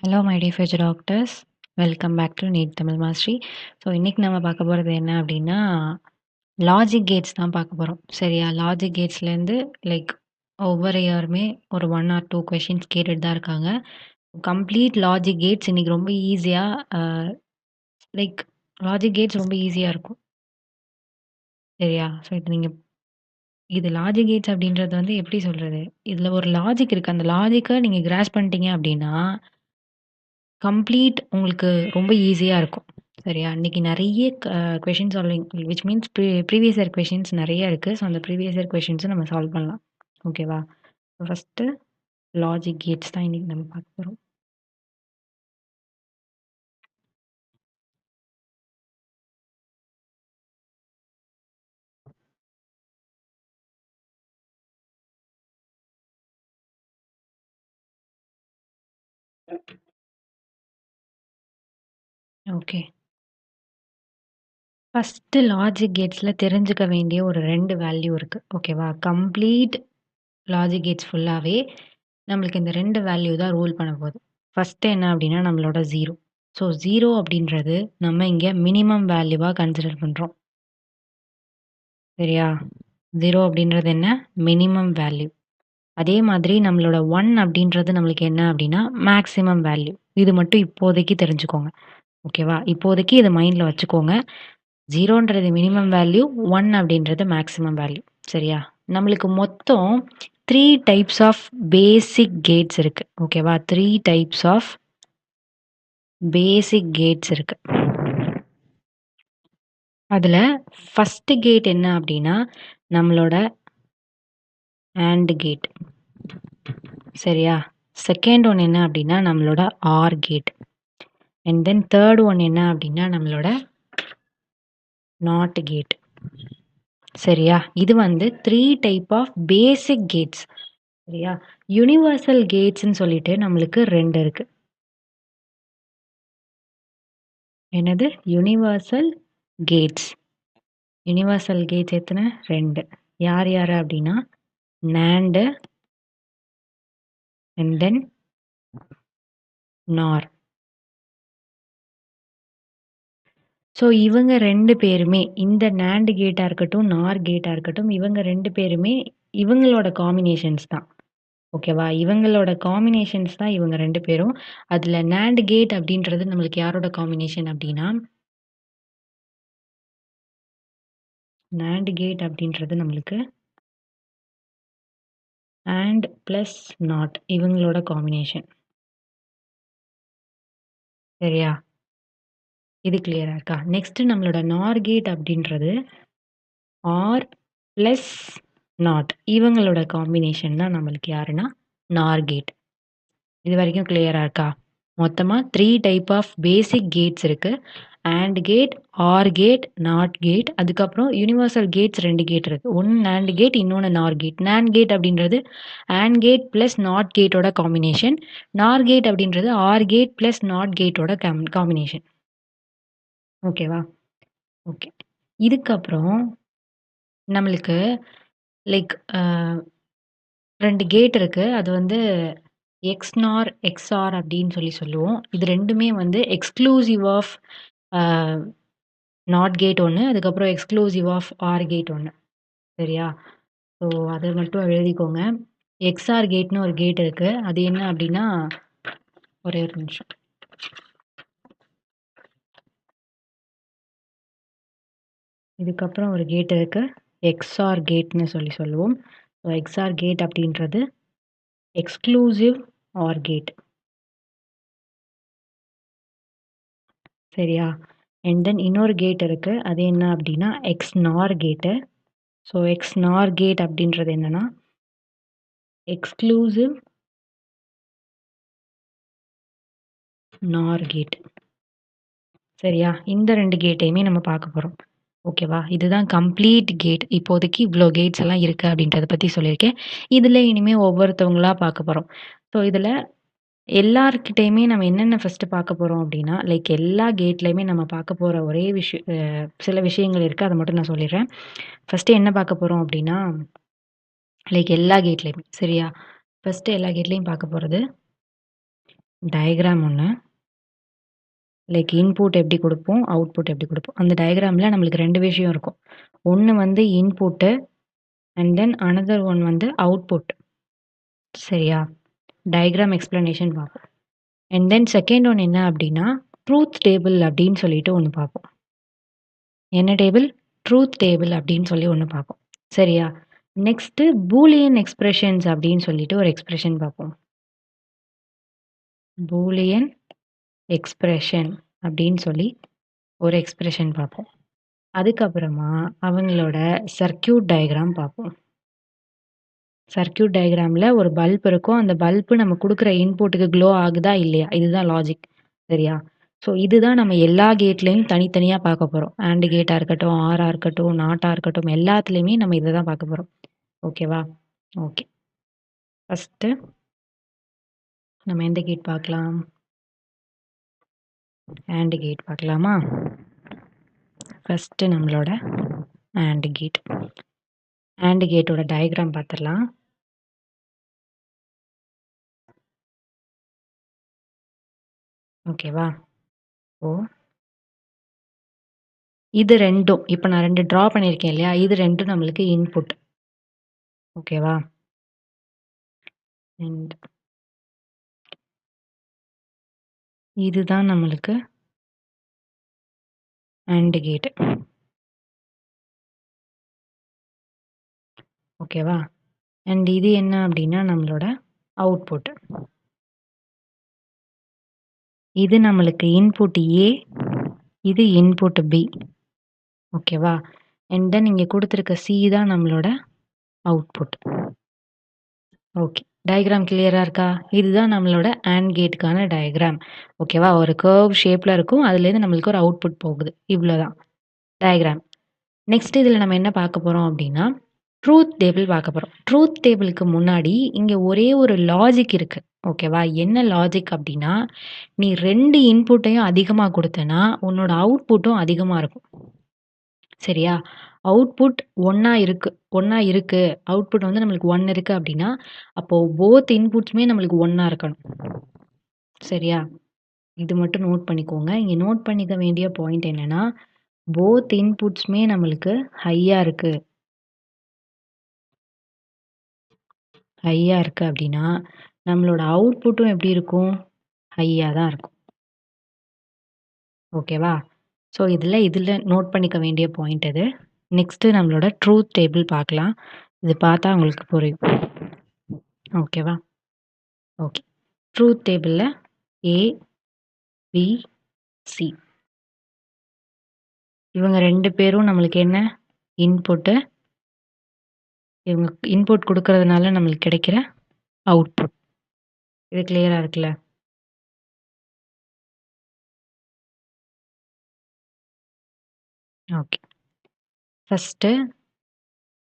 Hello my dear future doctors, welcome back to NEET Tamil mastery. So இன்றைக்கி நம்ம பார்க்க போகிறது என்ன அப்படின்னா, லாஜிக் கேட்ஸ் தான் பார்க்க போகிறோம். சரியா? லாஜிக் கேட்ஸ்லேருந்து லைக் ஒவ்வொரு இயருமே ஒரு 1 ஆர் 2 கொஷின்ஸ் கேட்டுட்டு தான் இருக்காங்க. கம்ப்ளீட் லாஜிக் கேட்ஸ் இன்றைக்கி ரொம்ப ஈஸியாக லைக் லாஜிக் கேட்ஸ் ரொம்ப ஈஸியாக இருக்கும். சரியா? ஸோ இது லாஜிக் கேட்ஸ் அப்படின்றது வந்து எப்படி சொல்கிறது, இதில் ஒரு லாஜிக் இருக்குது. அந்த லாஜிக்கை நீங்கள் கிராஸ் பண்ணிட்டீங்க அப்படின்னா கம்ப்ளீட் உங்களுக்கு ரொம்ப ஈஸியா இருக்கும். சரியா? இன்னைக்கு நெறைய question solving which means previous year questions நெறைய இருக்கு. ஸோ, அந்த ப்ரீவியஸ் இயர் கொஸ்டின்ஸ நம்ம சால்வ் பண்ணலாம். ஓகேவா? ஃபர்ஸ்ட்டு லாஜிக் கேட்ஸ் தான் இன்னைக்கு நம்ம பார்க்க போறோம். ஓகே. ஃபர்ஸ்ட்டு லாஜிக் கேட்ஸ்ல தெரிஞ்சுக்க வேண்டிய ஒரு 2 வேல்யூ இருக்கு. ஓகேவா? கம்ப்ளீட் லாஜிக் கேட்ஸ் ஃபுல்லாவே நம்மளுக்கு இந்த 2 வேல்யூ தான் ரூல் பண்ண போகுது. ஃபர்ஸ்ட்டு என்ன அப்படின்னா நம்மளோட 0. ஸோ 0 அப்படின்றது நம்ம இங்க மினிமம் வேல்யூவா கன்சிடர் பண்றோம். சரியா? 0 அப்படின்றது என்ன? Minimum value. அதே மாதிரி நம்மளோட 1 அப்படின்றது நம்மளுக்கு என்ன அப்படின்னா, மேக்ஸிமம் வேல்யூ. இது மட்டும் இப்போதைக்கு தெரிஞ்சுக்கோங்க. ஓகேவா? இப்போதைக்கு இத மைண்ட்ல வச்சுக்கோங்க. 0ன்றது மினிமம் வேல்யூ, 1 அப்படின்றது மேக்ஸிமம் வேல்யூ. சரியா? நம்மளுக்கு மொத்தம் 3 டைப்ஸ் ஆஃப் பேசிக் கேட்ஸ் இருக்கு. ஓகேவா? 3 டைப்ஸ் ஆஃப் பேசிக் கேட்ஸ் இருக்கு. அதுல ஃபர்ஸ்ட் கேட் என்ன அப்படின்னா, நம்மளோட AND கேட். சரியா? செகண்ட் ஒன் என்ன அப்படின்னா, நம்மளோட OR gate. And then third one என்ன அப்படின்னா, நம்மளோட NOT கேட். சரியா? இது வந்து 3 டைப் ஆஃப் பேசிக் கேட்ஸ். சரியா? யுனிவர்சல் கேட்ஸ்ன்னு சொல்லிட்டு நம்மளுக்கு 2 இருக்கு. என்னது? Universal Gates. யுனிவர்சல் கேட்ஸ் எத்தனை? 2. யார் யாரு அப்படின்னா, NAND and then NOR. So இவங்க 2 பேருமே இந்த NAND கேட்டா இருக்கட்டும், NOR கேட்டா இருக்கட்டும், இவங்க 2 பேருமே இவங்களோட காம்பினேஷன்ஸ் தான். ஓகேவா? இவங்களோட காம்பினேஷன்ஸ் தான் இவங்க 2 பேரும். அதுல NAND கேட் அப்படின்றது நம்மளுக்கு யாரோட காம்பினேஷன் அப்படின்னா, NAND கேட் அப்படின்றது நம்மளுக்கு AND பிளஸ் NOT இவங்களோட காம்பினேஷன். சரியா? இது கிளியரா இருக்கா? நெக்ஸ்ட் நம்மளோட NOR கேட் அப்படின்றது OR பிளஸ் NOT இவங்களோட காம்பினேஷன் தான் நம்மளுக்கு யாருன்னா NOR கேட். இது வரைக்கும் கிளியரா இருக்கா? மொத்தமா 3 டைப் ஆஃப் பேசிக் கேட்ஸ் இருக்கு. AND gate, OR gate, NOT gate. அதுக்கப்புறம் யுனிவர்சல் கேட்ஸ் 2 கேட் இருக்கு. ஒண்ணு NAND கேட், இன்னொன்னு NOR கேட். NAND கேட் அப்படின்றது AND கேட் பிளஸ் NOT கேட்டோட காம்பினேஷன். NOR கேட் அப்படின்றது OR கேட் பிளஸ் NOT கேட்டோட காம்பினேஷன். ஓகேவா? ஓகே. இதுக்கப்புறம் நம்மளுக்கு லைக் 2 கேட் இருக்கு. அது வந்து XNOR, XOR அப்படின்னு சொல்லுவோம். இது 2மே வந்து exclusive of a not gate ஒண்ணு. அதுக்கப்புறம் எக்ஸ்க்ளூசிவ் ஆஃப் OR கேட் ஒண்ணு. சரியா? ஸோ அத மட்டும் எழுதிக்கோங்க. XOR கேட்ன்னு ஒரு கேட் இருக்கு. அது என்ன அப்படின்னா, ஒரே ஒரு நிமிஷம். இதுக்கப்புறம் ஒரு கேட் இருக்கு. XOR கேட்ன்னு சொல்லுவோம். ஸோ XOR கேட் அப்படின்றது எக்ஸ்க்ளூசிவ் OR கேட். சரியா? அண்ட் தென் இன்னொரு கேட் இருக்கு. அது என்ன அப்படின்னா XNOR கேட்டு. ஸோ XNOR கேட் அப்படின்றது என்னன்னா, எக்ஸ்க்ளூசிவ் NOR கேட். சரியா? இந்த 2 கேட்டையுமே நம்ம பார்க்க போறோம். ஓகேவா? இதுதான் கம்ப்ளீட் கேட். இப்போதைக்கு இவ்ளோ கேட்ஸ் எல்லாம் இருக்கு அப்படின்றத பத்தி சொல்லியிருக்கேன். இதுல இனிமே ஒவ்வொருத்தவங்களா பார்க்க போறோம். ஸோ இதுல எல்லார்கிட்டயுமே நம்ம என்னென்ன ஃபர்ஸ்ட்டு பார்க்க போறோம் அப்படின்னா, லைக் எல்லா கேட்லயுமே நம்ம பார்க்க போற ஒரே சில விஷயங்கள் இருக்கு. அத மட்டும் நான் சொல்லிடுறேன். ஃபர்ஸ்ட்டு என்ன பார்க்க போறோம் அப்படின்னா, லைக் எல்லா கேட்லயுமே சரியா? ஃபர்ஸ்ட்டு எல்லா கேட்லயும் பார்க்க போறது டயகிராம் ஒண்ணு. லைக் இன்புட் எப்படி குடுப்போம், அவுட்புட் எப்படி குடுப்போம். அந்த டயகிராம்ல நம்மளுக்கு 2 விஷயம் இருக்கும். ஒண்ணு வந்து input and then another one வந்து அவுட்புட். சரியா? டயகிராம் எக்ஸ்ப்ளனேஷன் பார்ப்போம். அண்ட் தென் செகண்ட் ஒன் என்ன அப்படின்னா, ட்ரூத் டேபிள் அப்படின்னு சொல்லிட்டு ஒண்ணு பார்ப்போம். என்ன டேபிள்? ட்ரூத் டேபிள் அப்படின்னு சொல்லி ஒண்ணு பார்ப்போம். சரியா? நெக்ஸ்ட்டு பூலியன் எக்ஸ்பிரஷன்ஸ் அப்படின்னு சொல்லிட்டு ஒரு எக்ஸ்பிரஷன் பார்ப்போம். பூலியன் எக்ஸ்பிரஷன் அப்படின்னு சொல்லி ஒரு எக்ஸ்பிரஷன் பார்ப்போம். அதுக்கப்புறமா அவங்களோட சர்க்யூட் டயகிராம் பார்ப்போம். சர்க்யூட் டயகிராம்ல ஒரு பல்ப் இருக்கும். அந்த பல்பு நம்ம குடுக்குற இன்புட்டுக்கு க்ளோ ஆகுதா? இல்லையா? இதுதான் லாஜிக். சரியா? ஸோ இதுதான் நம்ம எல்லா கேட்லயும் தனித்தனியா பார்க்க போறோம். ஆண்ட் கேட்டா இருக்கட்டும், ஆரா இருக்கட்டும், நாட்டா இருக்கட்டும், எல்லாத்துலயுமே நம்ம இத தான் பார்க்க போறோம். ஓகேவா? ஓகே. ஃபர்ஸ்ட்டு நம்ம எந்த கேட் பார்க்கலாம்? ஆண்ட் கேட் பார்க்கலாமா? ஃபர்ஸ்ட்டு நம்மளோட ஆண்ட் கேட். ஆண்ட் கேட்டோட டயகிராம் பார்த்துரலாம். ஓகேவா? ஓ இது 2ம் இப்ப நான் 2 ட்ரா பண்ணியிருக்கேன் இல்லையா? இது 2ம் நம்மளுக்கு இன்புட். ஓகேவா? அண்ட் இதுதான் நம்மளுக்கு AND கேட். ஓகேவா? அண்ட் இது என்ன அப்டின்னா நம்மளோட அவுட்புட். இது நம்மளுக்கு இன்புட் A, இது இன்புட் B. ஓகேவா? அண்ட் தென் இங்க குடுத்திருக்க C தான் நம்மளோட அவுட்புட். ஓகே. டயகிராம் கிளியரா இருக்கா? இதுதான் நம்மளோட AND கேட்க்கான டயகிராம். ஓகேவா? ஒரு கர்வ் ஷேப்ல இருக்கும். அதுலேருந்து நம்மளுக்கு ஒரு அவுட்புட் போகுது. இவ்ளோதான் டயகிராம். நெக்ஸ்ட் இதுல நம்ம என்ன பார்க்க போறோம் அப்டின்னா, ட்ரூத் டேபிள் பார்க்க போறோம். ட்ரூத் டேபிளுக்கு முன்னாடி இங்க ஒரே ஒரு லாஜிக் இருக்கு. ஓகேவா? என்ன லாஜிக் அப்டின்னா, நீ 2 இன்புட்டையும் அதிகமா குடுத்தன்னா, உன்னோட அவுட்புட்டும் அதிகமா இருக்கும். சரியா? அவுட்புட் 1 இருக்கு. அவுட்புட் வந்து நம்மளுக்கு 1 இருக்கு அப்டின்னா, அப்போ போத் இன்புட்ஸுமே நம்மளுக்கு 1 இருக்கணும். சரியா? இது மட்டும் நோட் பண்ணிக்கோங்க. இங்க நோட் பண்ணிக்க வேண்டிய பாயிண்ட் என்னன்னா, போத் இன்புட்ஸுமே நம்மளுக்கு ஹையா இருக்கு. ஹையா இருக்கு அப்டின்னா, நம்மளோட அவுட்புட்டும் எப்படி இருக்கும்? ஹையா தான் இருக்கும். ஓகேவா? ஸோ இதுல நோட் பண்ணிக்க வேண்டிய பாயிண்ட் இது. நெக்ஸ்ட்டு நம்மளோட ட்ரூத் டேபிள் பார்க்கலாம். இது பார்த்தா உங்களுக்கு புரியும். ஓகேவா? ஓகே. ட்ரூத் டேபிள்ல A, B, C. இவங்க 2 பேரும் நம்மளுக்கு என்ன? இன்புட்டு. இவங்க இன்புட் குடுக்கறதுனால நம்மளுக்கு கிடைக்கிற அவுட்புட். இது கிளியரா இருக்குல்ல? ஓகே. ஃபர்ஸ்ட்டு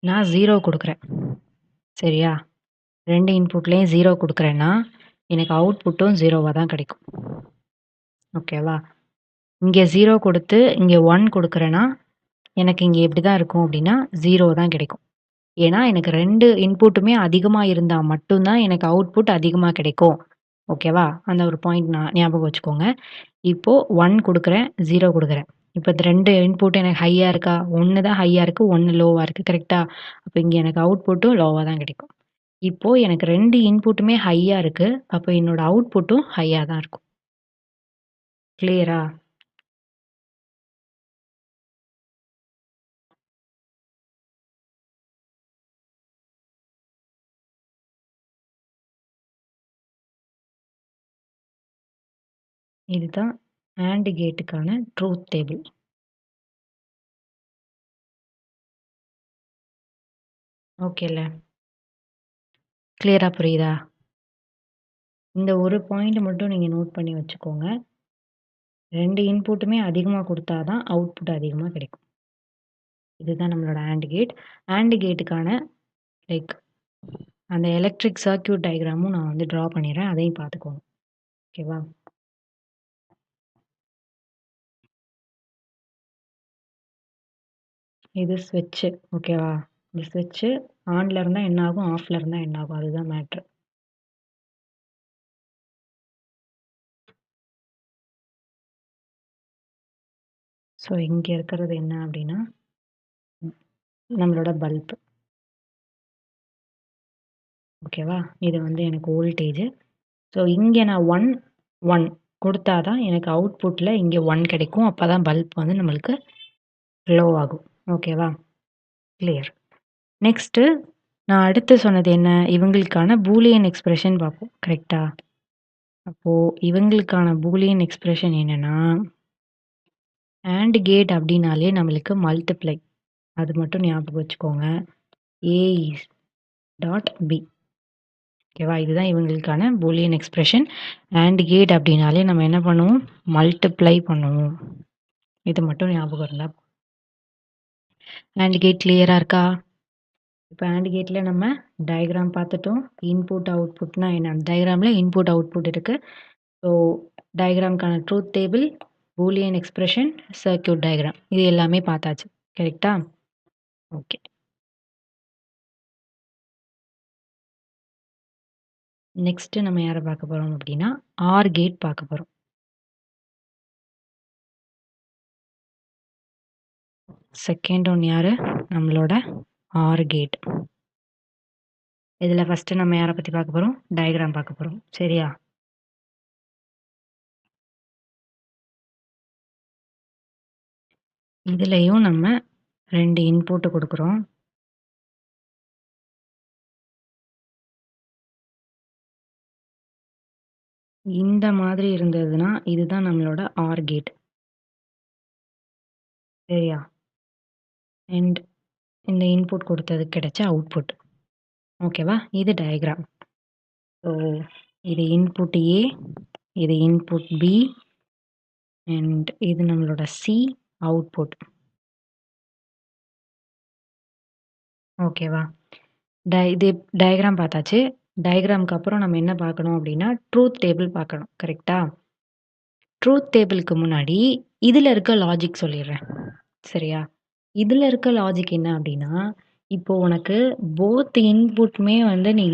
நான் 0 குடுக்குறேன். சரியா? 2 இன்புட்லயும் 0 குடுக்குறேன்னா, எனக்கு அவுட்புட்டும் 0வா தான் கிடைக்கும். ஓகேவா? இங்க 0 குடுத்து, இங்க 1 குடுக்குறேன்னா, எனக்கு இங்க எப்படி தான் இருக்கும் அப்படின்னா, 0 தான் கிடைக்கும். ஏன்னா, எனக்கு 2 இன்புட்டுமே அதிகமா இருந்தா மட்டும் தான் எனக்கு அவுட்புட் அதிகமா கிடைக்கும். ஓகேவா? அந்த ஒரு பாயிண்ட் ஞாபகம் வச்சுக்கோங்க. இப்போ 1 குடுக்குறேன், 0 குடுக்குறேன். இப்ப இந்த 2 இன்புட் எனக்கு ஹையா இருக்கா? 1 தான் ஹையா இருக்கு, 1 லோவா இருக்கு. கரெக்ட்டா? அப்ப இங்க எனக்கு அவுட்புட்டும் லோவா தான் கிடைக்கும். இப்போ எனக்கு 2 இன்புட்டுமே ஹையா இருக்கு. அப்ப என்னோட அவுட்புட்டும் ஹையா தான் இருக்கும். கிளியரா? இதுதான் AND கேட்டுக்கான ட்ரூத் டேபிள். ஓகேல்ல. கிளியரா புரியுதா? இந்த ஒரு பாயிண்ட் மட்டும் நீங்க நோட் பண்ணி வச்சுக்கோங்க. 2 இன்புட்டுமே அதிகமா குடுத்தா தான் அவுட்புட் அதிகமா கிடைக்கும். இதுதான் நம்மளோட AND கேட். AND கேட்டுக்கான லைக் அந்த எலக்ட்ரிக் சர்க்யூட் டயகிராமும் நான் வந்து ட்ரா பண்ணிடுறேன். அதையும் பார்த்துக்கோங்க. ஓகேவா? இது ஸ்விட்ச்சு. ஓகேவா? இந்த ஸ்விட்ச்சு ஆன்ல இருந்தா என்ன ஆகும்? ஆஃப்ல இருந்தா என்ன ஆகும்? அதுதான் மேட்ரு. ஸோ இங்க இருக்கிறது என்ன அப்படின்னா, நம்மளோட பல்ப். ஓகேவா? இது வந்து எனக்கு வோல்டேஜ். ஸோ இங்க நான் 1, 1 குடுத்தா தான் எனக்கு அவுட்புட்ல இங்க 1 கிடைக்கும். அப்பதான் பல்ப் வந்து நம்மளுக்கு க்ளோ ஆகும். ஓகேவா? கிளியர். நெக்ஸ்ட்டு நான் அடுத்து சொன்னது என்ன? இவங்களுக்கான பூலியன் எக்ஸ்பிரஷன் பார்ப்போம். கரெக்ட்டா? அப்போ இவங்களுக்கான பூலியன் எக்ஸ்பிரஷன் என்னன்னா, AND கேட் அப்படின்னாலே நம்மளுக்கு மல்டிப்ளை. அது மட்டும் ஞாபகம் வச்சுக்கோங்க. A is dot B. ஓகேவா? இதுதான் இவங்களுக்கான பூலியன் எக்ஸ்பிரஷன். AND கேட் அப்படின்னாலே நம்ம என்ன பண்ணுவோம்? மல்டிப்ளை பண்ணுவோம். இது மட்டும் ஞாபகம் இருந்தா AND கேட் கிளியரா இருக்கா? இப்போ AND கேட்ல நம்ம டயகிராம் பார்த்துட்டோம். இன்புட், அவுட்புட்னா என்ன? டயகிராம்ல இன்புட், அவுட்புட் இருக்கு. ஸோ டயகிராம்க்கான truth table, Boolean expression, circuit diagram இது எல்லாமே பார்த்தாச்சு. கரெக்ட்டா? ஓகே. நெக்ஸ்ட் நம்ம யார பார்க்க போறோம் அப்படின்னா, ஆர் கேட் பார்க்க போறோம். செகண்ட் ஒன் யாரு? நம்மளோட ஆர் கேட். இதுல ஃபர்ஸ்ட் நம்ம யார பத்தி பார்க்க போறோம்? டயகிராம் பார்க்க போறோம். சரியா? இதுலயும் நம்ம 2 இன்புட் குடுக்குறோம். இந்த மாதிரி இருந்ததுன்னா, இதுதான் நம்மளோட ஆர் கேட். சரியா? அண்ட் இந்த இன்புட் குடுத்ததுக்கு கிடைச்ச அவுட்புட். ஓகேவா? இது டயகிராம். ஸோ இது இன்புட் ஏ, இது இன்புட் பி அண்ட் இது நம்மளோட சி அவுட்புட். ஓகேவா? இது டயகிராம் பார்த்தாச்சு. டயகிராம்க்கு அப்புறம் நம்ம என்ன பார்க்கணும் அப்படின்னா, ட்ரூத் டேபிள் பார்க்கணும். கரெக்ட்டா? ட்ரூத் டேபிளுக்கு முன்னாடி இதுல இருக்க லாஜிக் சொல்லிடுறேன். சரியா? இதுல இருக்க லாஜிக் என்ன அப்படின்னா, இப்போ உனக்கு போத் இன்புட்டுமே வந்து நீ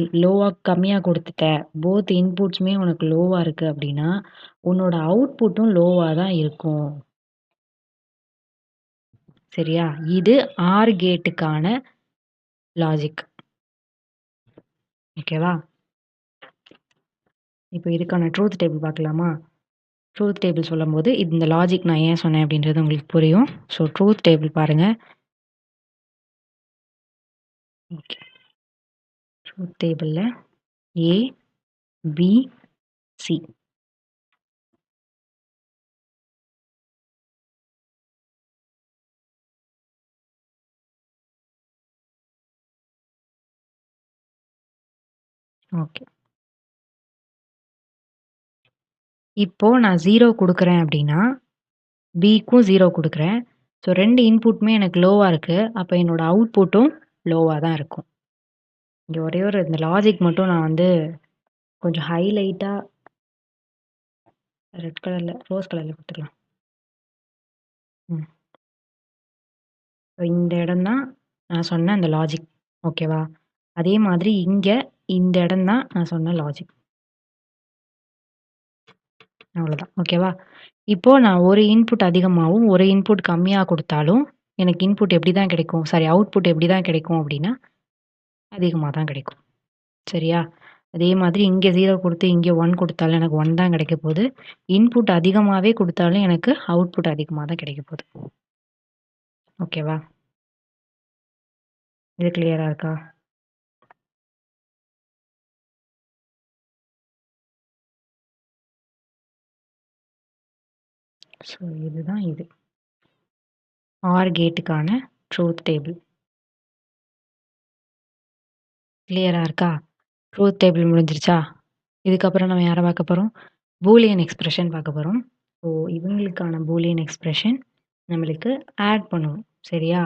கம்மியா குடுத்துட்ட. போத் இன்புட்ஸுமே உனக்கு லோவா இருக்கு அப்படின்னா, உன்னோட அவுட்புட்டும் லோவா தான் இருக்கும். சரியா? இது ஆர் கேட்டுக்கான லாஜிக். ஓகேவா? இப்போ இதுக்கான ட்ரூத் டேபிள் பார்க்கலாமா? ட்ரூத் டேபிள் சொல்லும்போது, இந்த லாஜிக் நான் ஏன் சொன்னேன் அப்படின்றது உங்களுக்கு புரியும். ஸோ ட்ரூத் டேபிள் பாருங்க. ஓகே. ட்ரூத் டேபிள்ல ஏ, பி, சி. ஓகே. இப்போ நான் 0 குடுக்குறேன் அப்படின்னா, பிக்கும் 0 குடுக்குறேன். ஸோ 2 இன்புட்டுமே எனக்கு லோவா இருக்கு. அப்ப என்னோட அவுட்புட்டும் லோவா தான் இருக்கும். இங்க ஒரே ஒரு இந்த லாஜிக் மட்டும் நான் வந்து கொஞ்சம் ஹைலைட்டா ரெட் கலர்ல, ரோஸ் கலர்ல குடுத்துக்கலாம். ம். இந்த இடம் தான் நான் சொன்ன அந்த லாஜிக். ஓகேவா? அதே மாதிரி இங்க இந்த இடம் தான் நான் சொன்ன லாஜிக். அவ்வளோதான். ஓகேவா? இப்போ நான் ஒரு இன்புட் அதிகமாவும், ஒரு இன்புட் கம்மியா குடுத்தாலும், எனக்கு இன்புட் எப்படி தான் கிடைக்கும்? சாரி அவுட்புட் எப்படி தான் கிடைக்கும் அப்படின்னா, அதிகமா தான் கிடைக்கும். சரியா? அதே மாதிரி இங்க 0 குடுத்து, இங்க 1 குடுத்தாலும் எனக்கு 1 தான் கிடைக்க போது. இன்புட் அதிகமாவே குடுத்தாலும் எனக்கு அவுட்புட் அதிகமா தான் கிடைக்க போது. ஓகேவா? இது கிளியரா இருக்கா? ஸோ இதுதான் இது. ஆர் கேட்டுக்கான ட்ரூத் டேபிள். கிளியரா இருக்கா? ட்ரூத் டேபிள் முடிஞ்சிருச்சா? இதுக்கப்புறம் நம்ம யார பார்க்க போறோம்? பூலியன் எக்ஸ்பிரஷன் பார்க்க போறோம். ஸோ இவங்களுக்கான பூலியன் எக்ஸ்பிரஷன் நம்மளுக்கு ஆட் பண்ணுவோம். சரியா?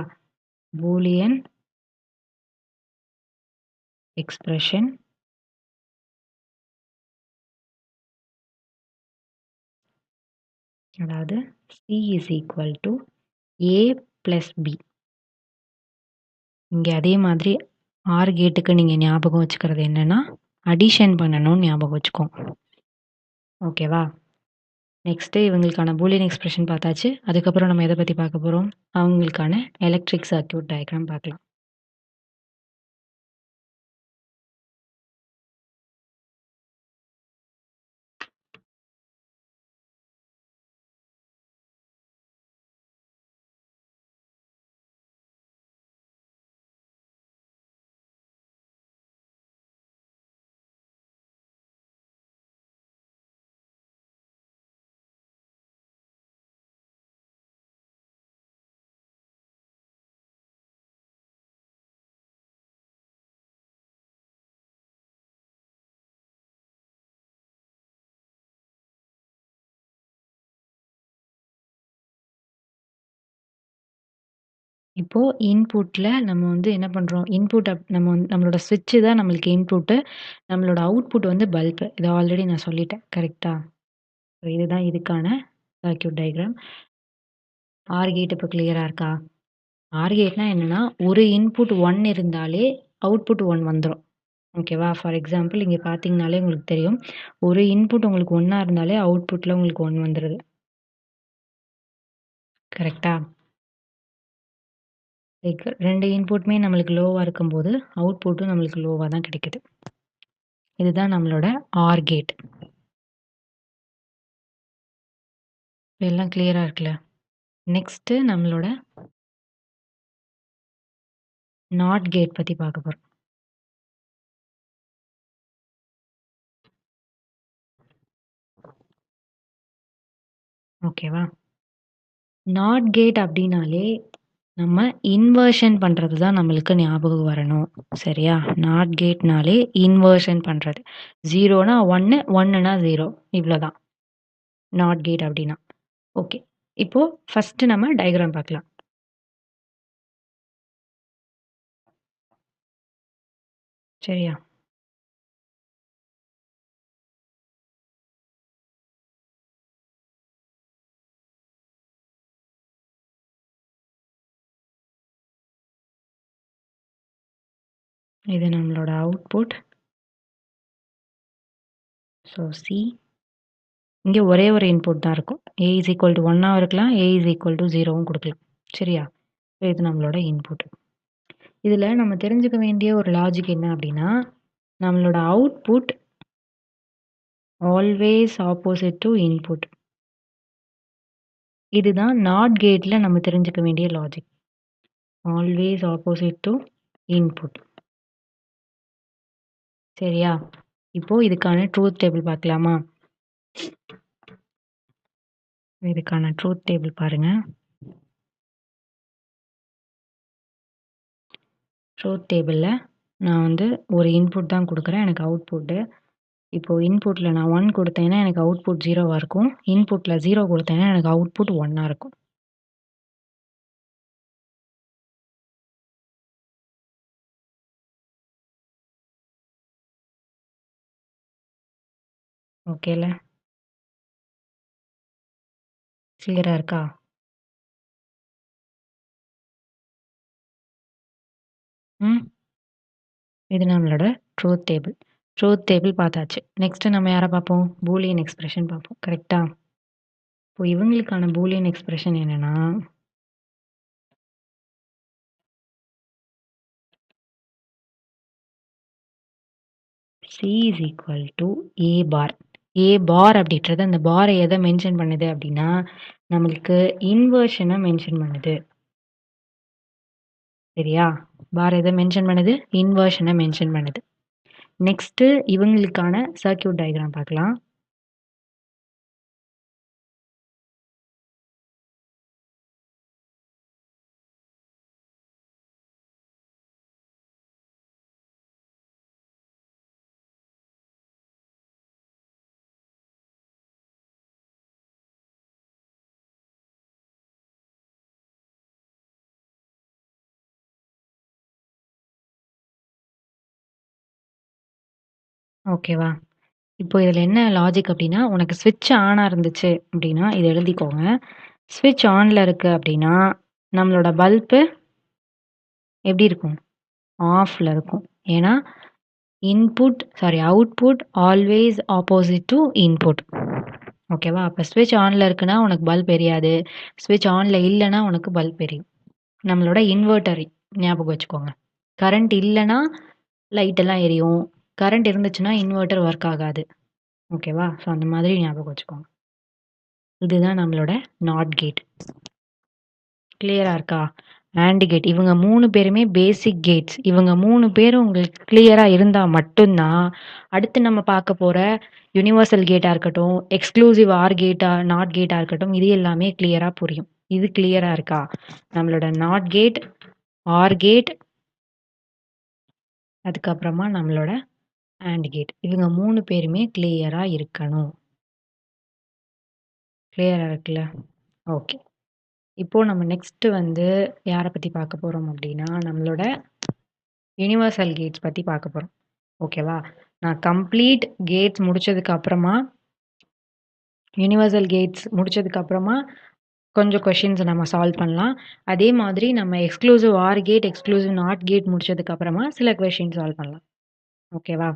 பூலியன் எக்ஸ்பிரஷன் அதாவது C is equal to A plus B. இங்க அதே மாதிரி ஆர் கேட்டுக்கு நீங்க ஞாபகம் வச்சுக்கிறது என்னன்னா, அடிஷன் பண்ணணும்னு ஞாபகம் வச்சுக்கோங்க. ஓகேவா? நெக்ஸ்ட்டு இவங்களுக்கான பூலியன் எக்ஸ்பிரஷன் பார்த்தாச்சு. அதுக்கப்புறம் நம்ம எத பத்தி பார்க்க போறோம்? அவங்களுக்கான எலக்ட்ரிக் சர்க்யூட் டயக்ராம் பார்க்கலாம். இப்போ இன்புட்ல நம்ம வந்து என்ன பண்றோம்? இன்புட் நம்ம வந்து நம்மளோட ஸ்விட்ச் தான் நம்மளுக்கு இன்புட்டு. நம்மளோட அவுட்புட் வந்து பல்பு. இத ஆல்ரெடி நான் சொல்லிட்டேன். கரெக்ட்டா? இதுதான் இதுக்கான சர்க்யூட் டயக்ராம். ஆர் கேட் இப்ப கிளியரா இருக்கா? ஆர் கேட்னா என்னன்னா, ஒரு இன்புட் 1 இருந்தாலே அவுட்புட் 1 வந்துரும். ஓகேவா? ஃபார் எக்ஸாம்பிள் இங்க பார்த்தீங்கனாலே உங்களுக்கு தெரியும். ஒரு இன்புட் உங்களுக்கு 1 இருந்தாலே அவுட்புட்ல உங்களுக்கு 1 வந்துருது. கரெக்ட்டா? லைக் 2 இன்புட்டுமே நம்மளுக்கு லோவா இருக்கும்போது, அவுட்புட்டும் நம்மளுக்கு லோவா தான் கிடைக்குது. இதுதான் நம்மளோட ஆர் கேட். எல்லாம் கிளியரா இருக்குல்ல? நெக்ஸ்ட்டு நம்மளோட நாட் கேட் பத்தி பார்க்க போறோம். ஓகேவா? நாட் கேட் அப்டின்னாலே, நம்ம இன்வர்ஷன் பண்றது தான் நம்மளுக்கு ஞாபகம் வரணும். சரியா? நாட் கேட்னாலே இன்வர்ஷன் பண்றது. 0னா 1, 1னா 0 இவ்ளோதான். நாட் கேட் அப்டின்னா. ஓகே. இப்போ ஃபர்ஸ்ட்டு நம்ம டயகிராம் பார்க்கலாம். சரியா? இது நம்மளோட அவுட்புட். So C. இங்க ஒரே ஒரு இன்புட் தான் இருக்கும். A = 1ஆவும் இருக்கலாம். A = 0வும் குடுக்கலாம். சரியா? இது நம்மளோட இன்புட். இதுல நம்ம தெரிஞ்சுக்க வேண்டிய ஒரு லாஜிக் என்ன அப்டின்னா, நம்மளோட output always opposite to input. இதுதான் நாட் கேட்ல நம்ம தெரிஞ்சுக்க வேண்டிய logic. Always opposite to input. சரியா? இப்போ இதுக்கான ட்ரூத் டேபிள் பார்க்கலாமா? இதுக்கான ட்ரூத் டேபிள் பாருங்க. ட்ரூத் டேபிள்ல நான் வந்து ஒரு இன்புட் தான் குடுக்குறேன். எனக்கு அவுட்புட்டு. இப்போ இன்புட்ல நான் 1 குடுத்தேன்னா, எனக்கு அவுட்புட் 0வா இருக்கும். இன்புட்ல 0 குடுத்தேன்னா, எனக்கு அவுட்புட் 1ஆ இருக்கும். ஓகேல? கிளியரா இருக்கா? ம். இது நம்மளோட ட்ரூத் டேபிள். ட்ரூத் டேபிள் பார்த்தாச்சு. நெக்ஸ்ட் நம்ம யார பார்ப்போம்? பூலியன் எக்ஸ்பிரஷன் பார்ப்போம். கரெக்ட்டா? இப்போ இவங்களுக்கான பூலியன் எக்ஸ்பிரஷன் என்னன்னா C = A பார். A பார் அப்படின்றது அந்த பார எத மென்ஷன் பண்ணுது அப்படின்னா, நம்மளுக்கு இன்வர்ஷன மென்ஷன் பண்ணுது. சரியா? பார் எத மென்ஷன் பண்ணுது? இன்வர்ஷன மென்ஷன் பண்ணுது. நெக்ஸ்ட்டு இவங்களுக்கான சர்க்யூட் டயகிராம் பார்க்கலாம். ஓகேவா? இப்போ இதில என்ன லாஜிக் அப்டின்னா, உனக்கு ஸ்விட்ச் ஆனா இருந்துச்சு அப்டின்னா, இத எழுதிக்கோங்க. ஸ்விட்ச் ஆன்ல இருக்கு அப்டின்னா, நம்மளோட பல்பு எப்டி இருக்கும்? ஆஃப்ல இருக்கும். ஏன்னா, output always opposite to input. ஓகேவா? அப்ப ஸ்விட்ச் ஆன்ல இருக்குன்னா உனக்கு பல்ப் எரியாது. ஸ்விட்ச் ஆன்ல இல்லன்னா உனக்கு பல்ப் எரியும். நம்மளோட இன்வெர்ட்டர் ஞாபகம் வச்சுக்கோங்க. கரண்ட் இல்லன்னா லைட் எல்லாம் எரியும். கரண்ட் இருந்துச்சுன்னா இன்வெர்ட்டர் ஒர்க் ஆகாது. ஓகேவா? ஸோ அந்த மாதிரி ஞாபகம் வச்சுக்கோங்க. இதுதான் நம்மளோட நாட் கேட். கிளியரா இருக்கா? And gate. இவங்க 3 பேருமே பேசிக் கேட்ஸ். இவங்க 3 பேரும் உங்களுக்கு கிளியரா இருந்தா மட்டும் தான், அடுத்து நம்ம பார்க்க போற யுனிவர்சல் கேட்டா இருக்கட்டும், எக்ஸ்க்ளூசிவ் ஆர் கேட்டா, நாட் கேட்டா இருக்கட்டும், இது எல்லாமே கிளியரா புரியும். இது கிளியரா இருக்கா? நம்மளோட நாட் கேட், ஆர் கேட், அதுக்கப்புறமா நம்மளோட ஆண்ட் கேட். இவங்க 3 பேருமே கிளியரா இருக்கணும். கிளியரா இருக்குல்ல? ஓகே. இப்போ நம்ம நெக்ஸ்ட் வந்து யார பத்தி பார்க்க போறோம் அப்டின்னா, நம்மளோட யுனிவர்சல் கேட்ஸ் பத்தி பார்க்க போறோம். ஓகேவா? நான் கம்ப்ளீட் கேட்ஸ் முடிச்சதுக்கு அப்புறமா, யுனிவர்சல் கேட்ஸ் முடிச்சதுக்கு அப்புறமா கொஞ்சம் கொஸ்டின்ஸ் நம்ம சால்வ் பண்ணலாம். அதே மாதிரி நம்ம exclusive or gate, exclusive not gate முடிச்சதுக்கு அப்புறமா சில கொஸ்டின் சால்வ் பண்ணலாம். ஓகேவா?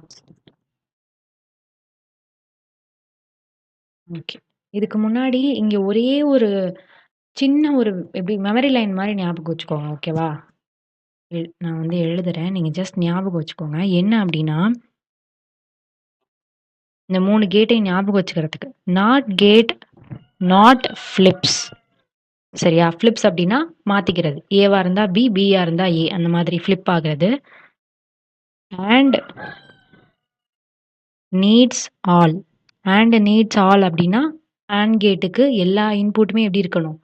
ஓகே. இதுக்கு முன்னாடி இங்க ஒரே ஒரு சின்ன ஒரு எப்படி மெமரி லைன் மாரி ஞாபகம் வச்சுக்கோங்க. ஓகேவா? நான் வந்து எழுதுறேன். நீங்க ஜஸ்ட் ஞாபகம் வச்சுக்கோங்க. என்ன அப்டின்னா, இந்த 3 கேட்டையும் ஞாபகம் வச்சுக்கிறதுக்கு. Not gate, not flips. சரியா? ஃபிளிப்ஸ் அப்டின்னா மாத்திக்கிறது. ஏவா இருந்தா பி, பியா இருந்தா ஏ அந்த மாதிரி ஃபிளிப் ஆகுறது. And needs all. And needs all அப்டின்னா, அண்ட் கேட்டுக்கு எல்லா இன்புட்டுமே எப்படி இருக்கணும்?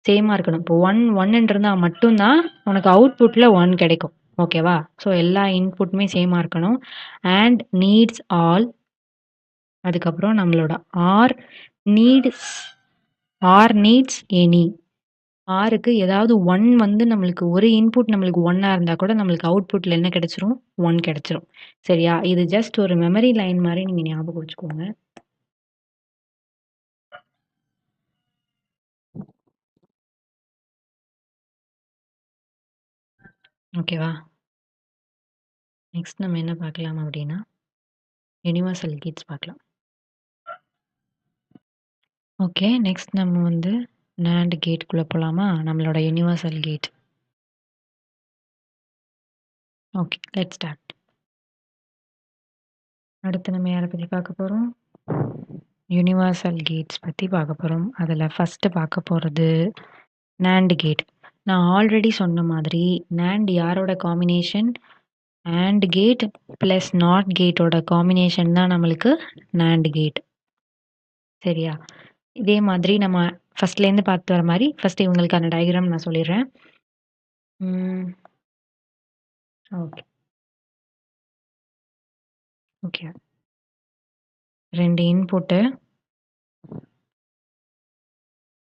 சேமா இருக்கணும். இப்போ 1, 1 இருந்தா மட்டும் தான் உனக்கு அவுட்புட்ல 1 கிடைக்கும். ஓகேவா? ஸோ எல்லா இன்புட்டுமே சேமா இருக்கணும். And needs all. அதுக்கப்புறம் நம்மளோட ஆர் நீட்ஸ் நீட்ஸ் எனி. ஆருக்கு ஏதாவது 1 வந்து நம்மளுக்கு ஒரு இன்புட் நம்மளுக்கு 1ஆ இருந்தா கூட நம்மளுக்கு அவுட்புட்ல என்ன கிடைச்சிரும்? 1 கிடைச்சிரும். சரியா? இது ஜஸ்ட் ஒரு மெமரி லைன் மாரி நீங்க ஞாபகம் வச்சுக்கோங்க. ஓகேவா? நெக்ஸ்ட் நம்ம என்ன பார்க்கலாம் அப்டின்னா, யுனிவர்சல் கேட்ஸ் பார்க்கலாம். ஓகே. நெக்ஸ்ட் நம்ம வந்து நாண்ட் கேட்குள்ள போலாமா? நம்மளோட universal gate. Okay. Let's start. அடுத்து நம்ம யார பத்தி பார்க்க போறோம்? யுனிவர்சல் கேட்ஸ் பத்தி பார்க்க போறோம். அதுல ஃபர்ஸ்ட் பார்க்க போறது நாண்ட் கேட். நான் ஆல்ரெடி சொன்ன மாதிரி நாண்ட் யாரோட combination? And gate plus not கேட்டோட காம்பினேஷன் தான் நம்மளுக்கு நாண்ட் கேட். சரியா? இதே மாதிரி நம்ம ஃபர்ஸ்ட்லேருந்து பார்த்து வர மாரி, ஃபர்ஸ்ட் இவங்களுக்கான டயகிராம் நான் சொல்லிடுறேன். ஓகே. ஓகே. 2 இன்புட்டு.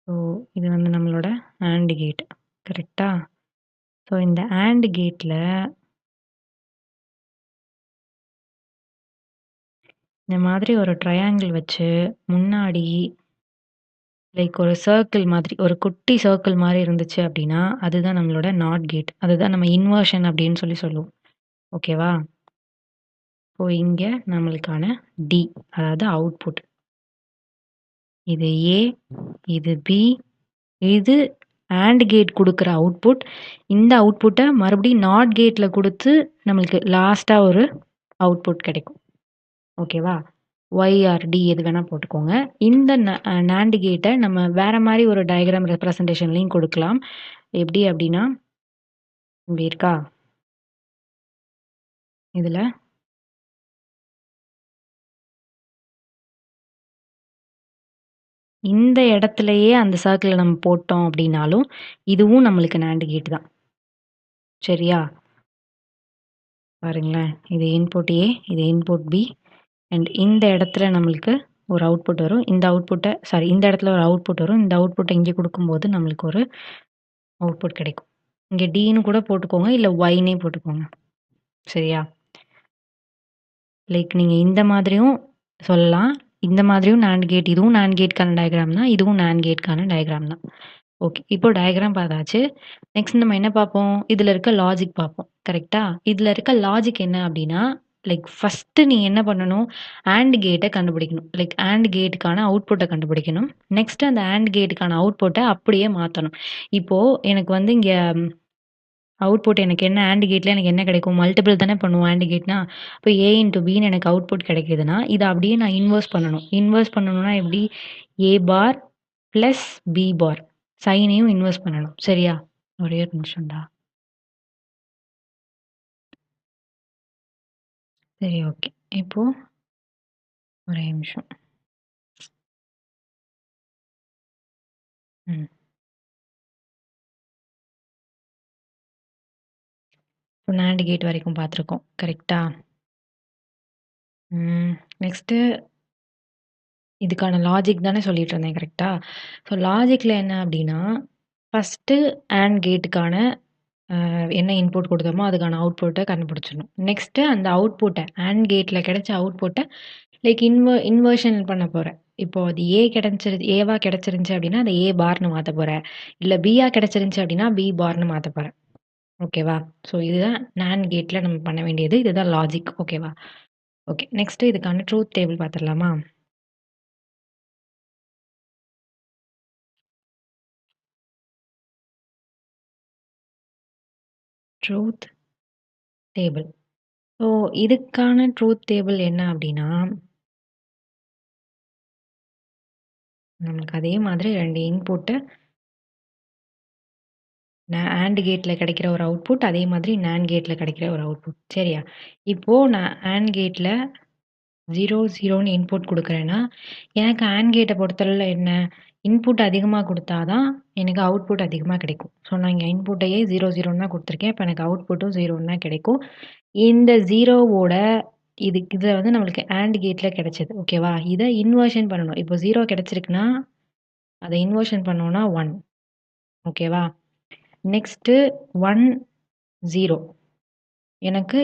ஸோ இது வந்து நம்மளோட ஆண்ட் கேட். கரெக்ட்டா? ஸோ இந்த ஆண்ட் கேட்ல இந்த மாதிரி ஒரு ட்ரையாங்கிள் வச்சு முன்னாடி லைக் ஒரு சர்க்கிள் மாதிரி, ஒரு குட்டி சர்க்கிள் மாரி இருந்துச்சு அப்டின்னா, அதுதான் நம்மளோட நாட் கேட். அதுதான் நம்ம இன்வர்ஷன் அப்டின்னு சொல்லுவோம். ஓகேவா? இப்போ இங்க நம்மளுக்கான டி அதாவது அவுட்புட். இது ஏ, இது பி, இது ஆண்ட் கேட் குடுக்குற அவுட்புட். இந்த அவுட்புட்ட மறுபடியும் நாட் கேட்ல குடுத்து நம்மளுக்கு லாஸ்ட்டா ஒரு அவுட்புட் கிடைக்கும். ஓகேவா? ஒய் ஆர் டி எது வேணா போட்டுக்கோங்க. இந்த நாண்ட் கேட்ட நம்ம வேற மாரி ஒரு டயகிராம் ரெப்ரசன்டேஷன்லயும் கொடுக்கலாம். எப்படி அப்படின்னா, இங்க இருக்கா? இதுல இந்த இடத்திலேயே அந்த சர்க்கிள நம்ம போட்டோம் அப்படின்னாலும், இதுவும் நம்மளுக்கு நாண்ட் கேட் தான். சரியா? பாருங்களேன். இது இன்புட் ஏ, இது இன்புட் பி அண்ட் இந்த இடத்துல நம்மளுக்கு ஒரு அவுட்புட் வரும். இந்த இடத்துல ஒரு அவுட்புட் வரும். இந்த அவுட்புட்ட இங்க குடுக்கும்போது நம்மளுக்கு ஒரு அவுட்புட் கிடைக்கும். இங்க டின்னு கூட போட்டுக்கோங்க. இல்ல ஒய்ன்னே போட்டுக்கோங்க. சரியா? லைக் நீங்க இந்த மாதிரியும் சொல்லலாம். இந்த மாதிரியும் நாண்ட் கேட் இதுவும் நாண்ட் கேட்க்கான டயகிராம் தான். இதுவும் நாண்ட் கேட்க்கான டயகிராம் தான். ஓகே. இப்போ டயகிராம் பார்த்தாச்சு. நெக்ஸ்ட் நம்ம என்ன பார்ப்போம்? இதுல இருக்க லாஜிக் பார்ப்போம். கரெக்ட்டா? இதுல இருக்க லாஜிக் என்ன அப்டின்னா, லைக் ஃபர்ஸ்ட்டு நீ என்ன பண்ணணும், ஆண்ட் கேட்ட கண்டுபிடிக்கணும். லைக் ஆண்ட் கேட்டுக்கான அவுட்புட்ட கண்டுபிடிக்கணும். நெக்ஸ்ட்டு அந்த ஆண்ட் கேட்டுக்கான அவுட்புட்ட அப்படியே மாத்தணும். இப்போ எனக்கு வந்து இங்க அவுட்புட் எனக்கு என்ன ஆண்ட் கேட்ல எனக்கு என்ன கிடைக்கும்? மல்டிபிள் தானே பண்ணுவோம் ஆண்ட் கேட்னா. அப்ப ஏ இன்டு பின்னு எனக்கு அவுட்புட் கிடைக்குதுன்னா, இத அப்படியே நான் இன்வெர்ஸ் பண்ணணும். இன்வெர்ஸ் பண்ணணும்னா எப்படி? ஏ பார் பிளஸ் பி பார். சைனையும் இன்வெர்ஸ் பண்ணணும். சரியா? ஒரே ஒரு நிமிஷம்டா. சரி ஓகே. இப்போ ஒரே நிமிஷம். ம். இப்போ நாண்ட் கேட் வரைக்கும் பார்த்துருக்கோம். கரெக்ட்டா? ம். நெக்ஸ்ட்டு இதுக்கான லாஜிக் தானே சொல்லிட்டு இருந்தேன். கரெக்ட்டா? ஸோ லாஜிக்ல என்ன அப்டின்னா, ஃபர்ஸ்ட்டு ஆண்ட் கேட்டுக்கான என்ன இன்புட் குடுத்தோமோ, அதுக்கான அவுட்புட்ட கண்டுபிடிச்சிடணும். நெக்ஸ்ட்டு அந்த அவுட்புட்ட ஆண்ட் கேட்ல கிடைச்ச அவுட்புட்ட லைக் இன்வர்ஷன் பண்ண போறேன். இப்போ அது ஏவா கிடைச்சிருந்துச்சு அப்டின்னா, அத ஏ பார்ன்னு மாத்த போறேன். இல்ல பியா கிடைச்சிருந்துச்சு அப்டின்னா, பி பார்ன்னு மாத்த போறேன். ஓகேவா? ஸோ இதுதான் நாண்ட் கேட்ல நம்ம பண்ண வேண்டியது. இதுதான் லாஜிக். ஓகேவா? ஓகே. நெக்ஸ்ட்டு இதுக்கான ட்ரூத் டேபிள் பார்த்துடலாமா? Truth table. ஸோ இதுக்கான ட்ரூத் டேபிள் என்ன அப்டின்னா, நமக்கு அதே மாதிரி 2 இன்புட்டு ஆண்ட் கேட்ல கிடைக்கிற ஒரு அவுட்புட், அதே மாதிரி நாண்ட் கேட்ல கிடைக்கிற ஒரு அவுட்புட். சரியா? இப்போ நான் ஆண்ட் கேட்ல 0, 0ன்னு இன்புட் குடுக்குறேன்னா, எனக்கு ஆண்ட் கேட்ட பொறுத்தளவுல என்ன? இன்புட் அதிகமா குடுத்தா தான் எனக்கு அவுட்புட் அதிகமா கிடைக்கும். ஸோ நான் இங்க இன்புட்டையே 0, 0ன்னு தான் குடுத்துருக்கேன். அப்ப எனக்கு அவுட்புட்டும் 0ன்னு தான் கிடைக்கும். இந்த 0வோட இத வந்து நம்மளுக்கு ஆண்ட் கேட்ல கிடைச்சது. ஓகேவா? இத இன்வர்ஷன் பண்ணணும். இப்போ 0 கிடைச்சிருக்குன்னா, அத இன்வர்ஷன் பண்ணோம்னா 1. ஓகேவா? நெக்ஸ்ட்டு 1, 0 எனக்கு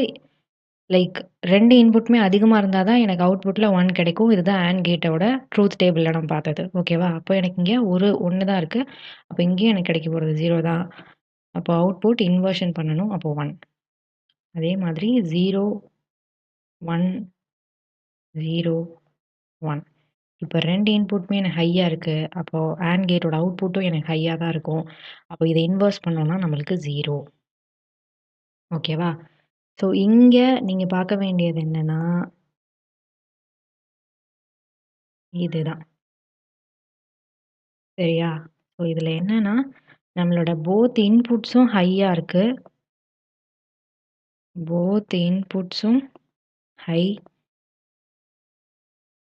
லைக் 2 இன்புட்டுமே அதிகமா இருந்தா தான் எனக்கு அவுட்புட்ல 1 கிடைக்கும். இதுதான் ஆண்ட் கேட்டோட ட்ரூத் டேபிள்ல நம்ம பார்த்தது. ஓகேவா? அப்போ எனக்கு இங்க 1 தான் இருக்கு. அப்போ இங்கேயும் எனக்கு கிடைக்க போறது 0 தான். அப்போ அவுட்புட் இன்வர்ஷன் பண்ணணும். அப்போ 1. அதே மாதிரி 0, 1, 0, 1. இப்போ 2 இன்புட்டுமே எனக்கு ஹையா இருக்கு. அப்போ ஆண்ட் கேட்டோட அவுட்புட்டும் எனக்கு ஹையா தான் இருக்கும். அப்போ இத இன்வெர்ஸ் பண்ணோம்னா நம்மளுக்கு 0. ஓகேவா? ஸோ இங்க நீங்க பார்க்க வேண்டியது என்னன்னா, இதுதான். சரியா? ஸோ இதுல என்னன்னா, நம்மளோட போத் இன்புட்ஸும் ஹையா இருக்கு. போத் இன்புட்ஸும் ஹை.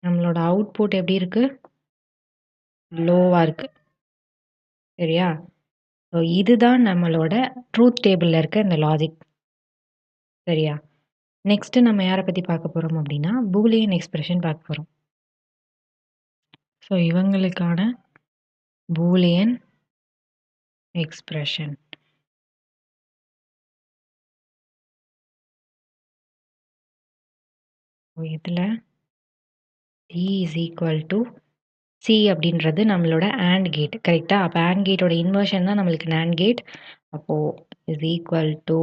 நம்மளோட அவுட்புட் எப்படி இருக்கு? லோவா இருக்கு. சரியா? ஸோ இதுதான் நம்மளோட ட்ரூத் டேபிள்ல இருக்க இந்த லாஜிக். சரியா? நெக்ஸ்ட் நம்ம யார பத்தி பார்க்க போறோம் அப்படின்னா, பூலியன் எக்ஸ்பிரஷன் பார்க்க போறோம். ஸோ இவங்களுக்கான பூலியன் எக்ஸ்பிரஷன். இதுல D is equal to C அப்படின்றது நம்மளோட AND கேட். கரெக்ட்டா? அப்ப AND கேட்டோட இன்வர்ஷன் தான் நம்மளுக்கு NAND கேட். அப்போ is equal to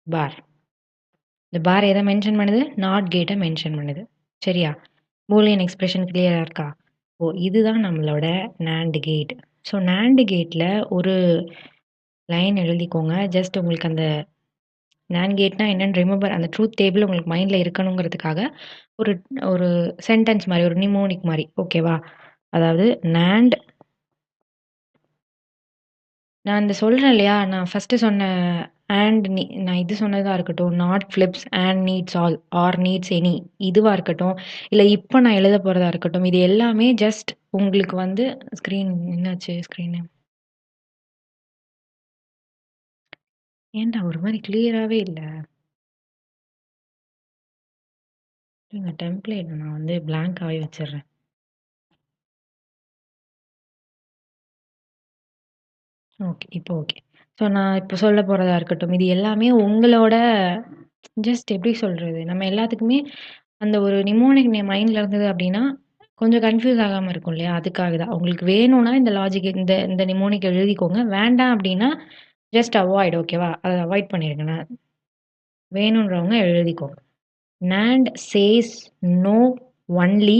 பார். இந்த பார் எத மென்ஷன் பண்ணுது? நாட் கேட்ட மென்ஷன் பண்ணுது. சரியா? பூலியன் எக்ஸ்பிரஷன் கிளியரா இருக்கா? இதுதான் நம்மளோட NAND கேட். ஸோ NAND கேட்ல ஒரு லைன் எழுதிக்கோங்க. ஜஸ்ட் உங்களுக்கு அந்த NAND கேட்னா என்னன்னு ரிமெம்பர் அந்த ட்ரூத் டேபிள் உங்களுக்கு மைண்ட்ல இருக்கணுங்கிறதுக்காக ஒரு ஒரு சென்டென்ஸ் மாரி, ஒரு நிமோனிக் மாரி. ஓகேவா? அதாவது NAND நான் இந்த சொல்றேன் இல்லையா? நான் ஃபர்ஸ்ட்டு சொன்ன நான் இது சொன்னதா இருக்கட்டும், not flips, and needs all, or needs any இதுவா இருக்கட்டும், இல்ல இப்ப நான் எழுதப் போறதா இருக்கட்டும், இது எல்லாமே ஜஸ்ட் உங்களுக்கு வந்து ஸ்க்ரீன் என்னாச்சு ஸ்க்ரீனு? ஏன்டா ஒரு மாரி கிளியராவே இல்ல? இருங்க டெம்ப்ளேட் நான் வந்து பிளாங்க்காவே வச்சுர்றேன். ஓகே. இப்போ ஓகே. ஸோ நான் இப்ப சொல்லப் போறதா இருக்கட்டும், இது எல்லாமே உங்களோட ஜஸ்ட் எப்படி சொல்றது? நம்ம எல்லாத்துக்குமே அந்த ஒரு நிமோனிக் மைண்ட்ல இருந்தது அப்படின்னா, கொஞ்சம் கன்ஃப்யூஸ் ஆகாம இருக்கும் இல்லையா? அதுக்காக தான். உங்களுக்கு வேணும்னா இந்த லாஜிக் இந்த இந்த நிமோனிக் எழுதிக்கோங்க. வேண்டாம் அப்படின்னா, ஜஸ்ட் அவாய்ட் ஓகேவா? அத அவாய்ட் பண்ணிருங்க. நான் வேணுன்றவங்க எழுதிக்கோங்க. NAND says no only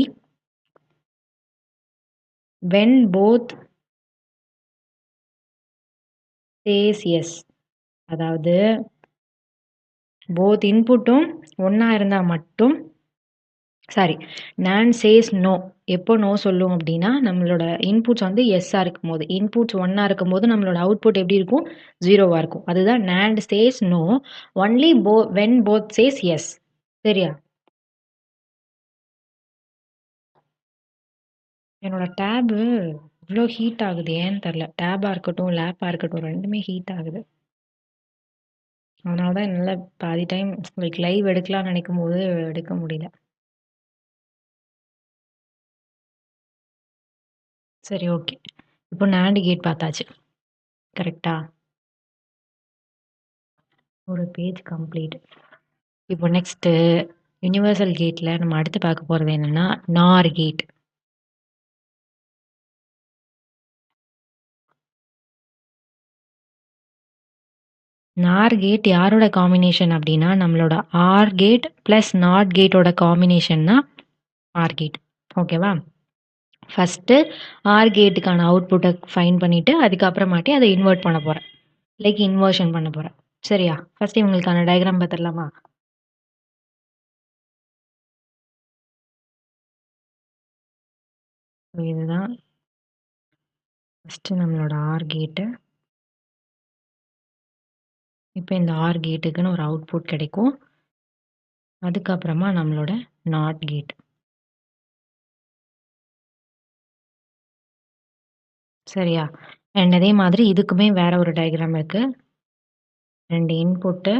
when both says yes. அதாவது போத் இன்புட்டும் ஒண்ணா இருந்தா மட்டும் சாரி NAND says no. எப்போ நோ சொல்லும் அப்படின்னா நம்மளோட இன்புட்ஸ் வந்து எஸ்ஸா இருக்கும்போது, இன்புட்ஸ் ஒண்ணா இருக்கும்போது நம்மளோட அவுட்புட் எப்படி இருக்கும்? 0வா இருக்கும். அதுதான் NAND says no only when both says yes. சரியா? என்னோட டேபு இவ்ளோ ஹீட் ஆகுது ஏன்னு தெரியல. டேபா இருக்கட்டும், லேப்பா இருக்கட்டும் 2மே ஹீட் ஆகுது. அதனால தான் என்னால பாதி டைம் லைவ் எடுக்கலாம்னு நினைக்கும்போது எடுக்க முடியல. சரி ஓகே. இப்போ NAND கேட் பார்த்தாச்சு. கரெக்ட்டா? ஒரு பேஜ் கம்ப்ளீட். இப்போ நெக்ஸ்ட்டு யுனிவர்சல் கேட்ல நம்ம அடுத்து பார்க்க போறது என்னன்னா, NOR கேட். NOR கேட் யாரோட காம்பினேஷன் அப்படின்னா, நம்மளோட OR கேட் பிளஸ் NOT கேட்டோட காம்பினேஷன் தான் OR கேட். ஓகேவா? ஃபர்ஸ்ட்டு OR கேட்டுக்கான அவுட்புட்ட ஃபைண்ட் பண்ணிட்டு, அதுக்கப்புறமாட்டி அத இன்வெர்ட் பண்ண போறேன். லைக் இன்வர்ஷன் பண்ண போறேன். சரியா? ஃபர்ஸ்ட் இவங்களுக்கான டயகிராம் பார்த்துடலாமா? இதுதான் ஃபர்ஸ்ட்டு நம்மளோட OR கேட்டு. இப்போ இந்த OR கேட்டுக்குன்னு ஒரு அவுட்புட் கிடைக்கும். அதுக்கப்புறமா நம்மளோட NOT கேட். சரியா? அண்ட் அதே மாதிரி இதுக்குமே வேற ஒரு டயகிராம் இருக்கு. 2 இன்புட்டு.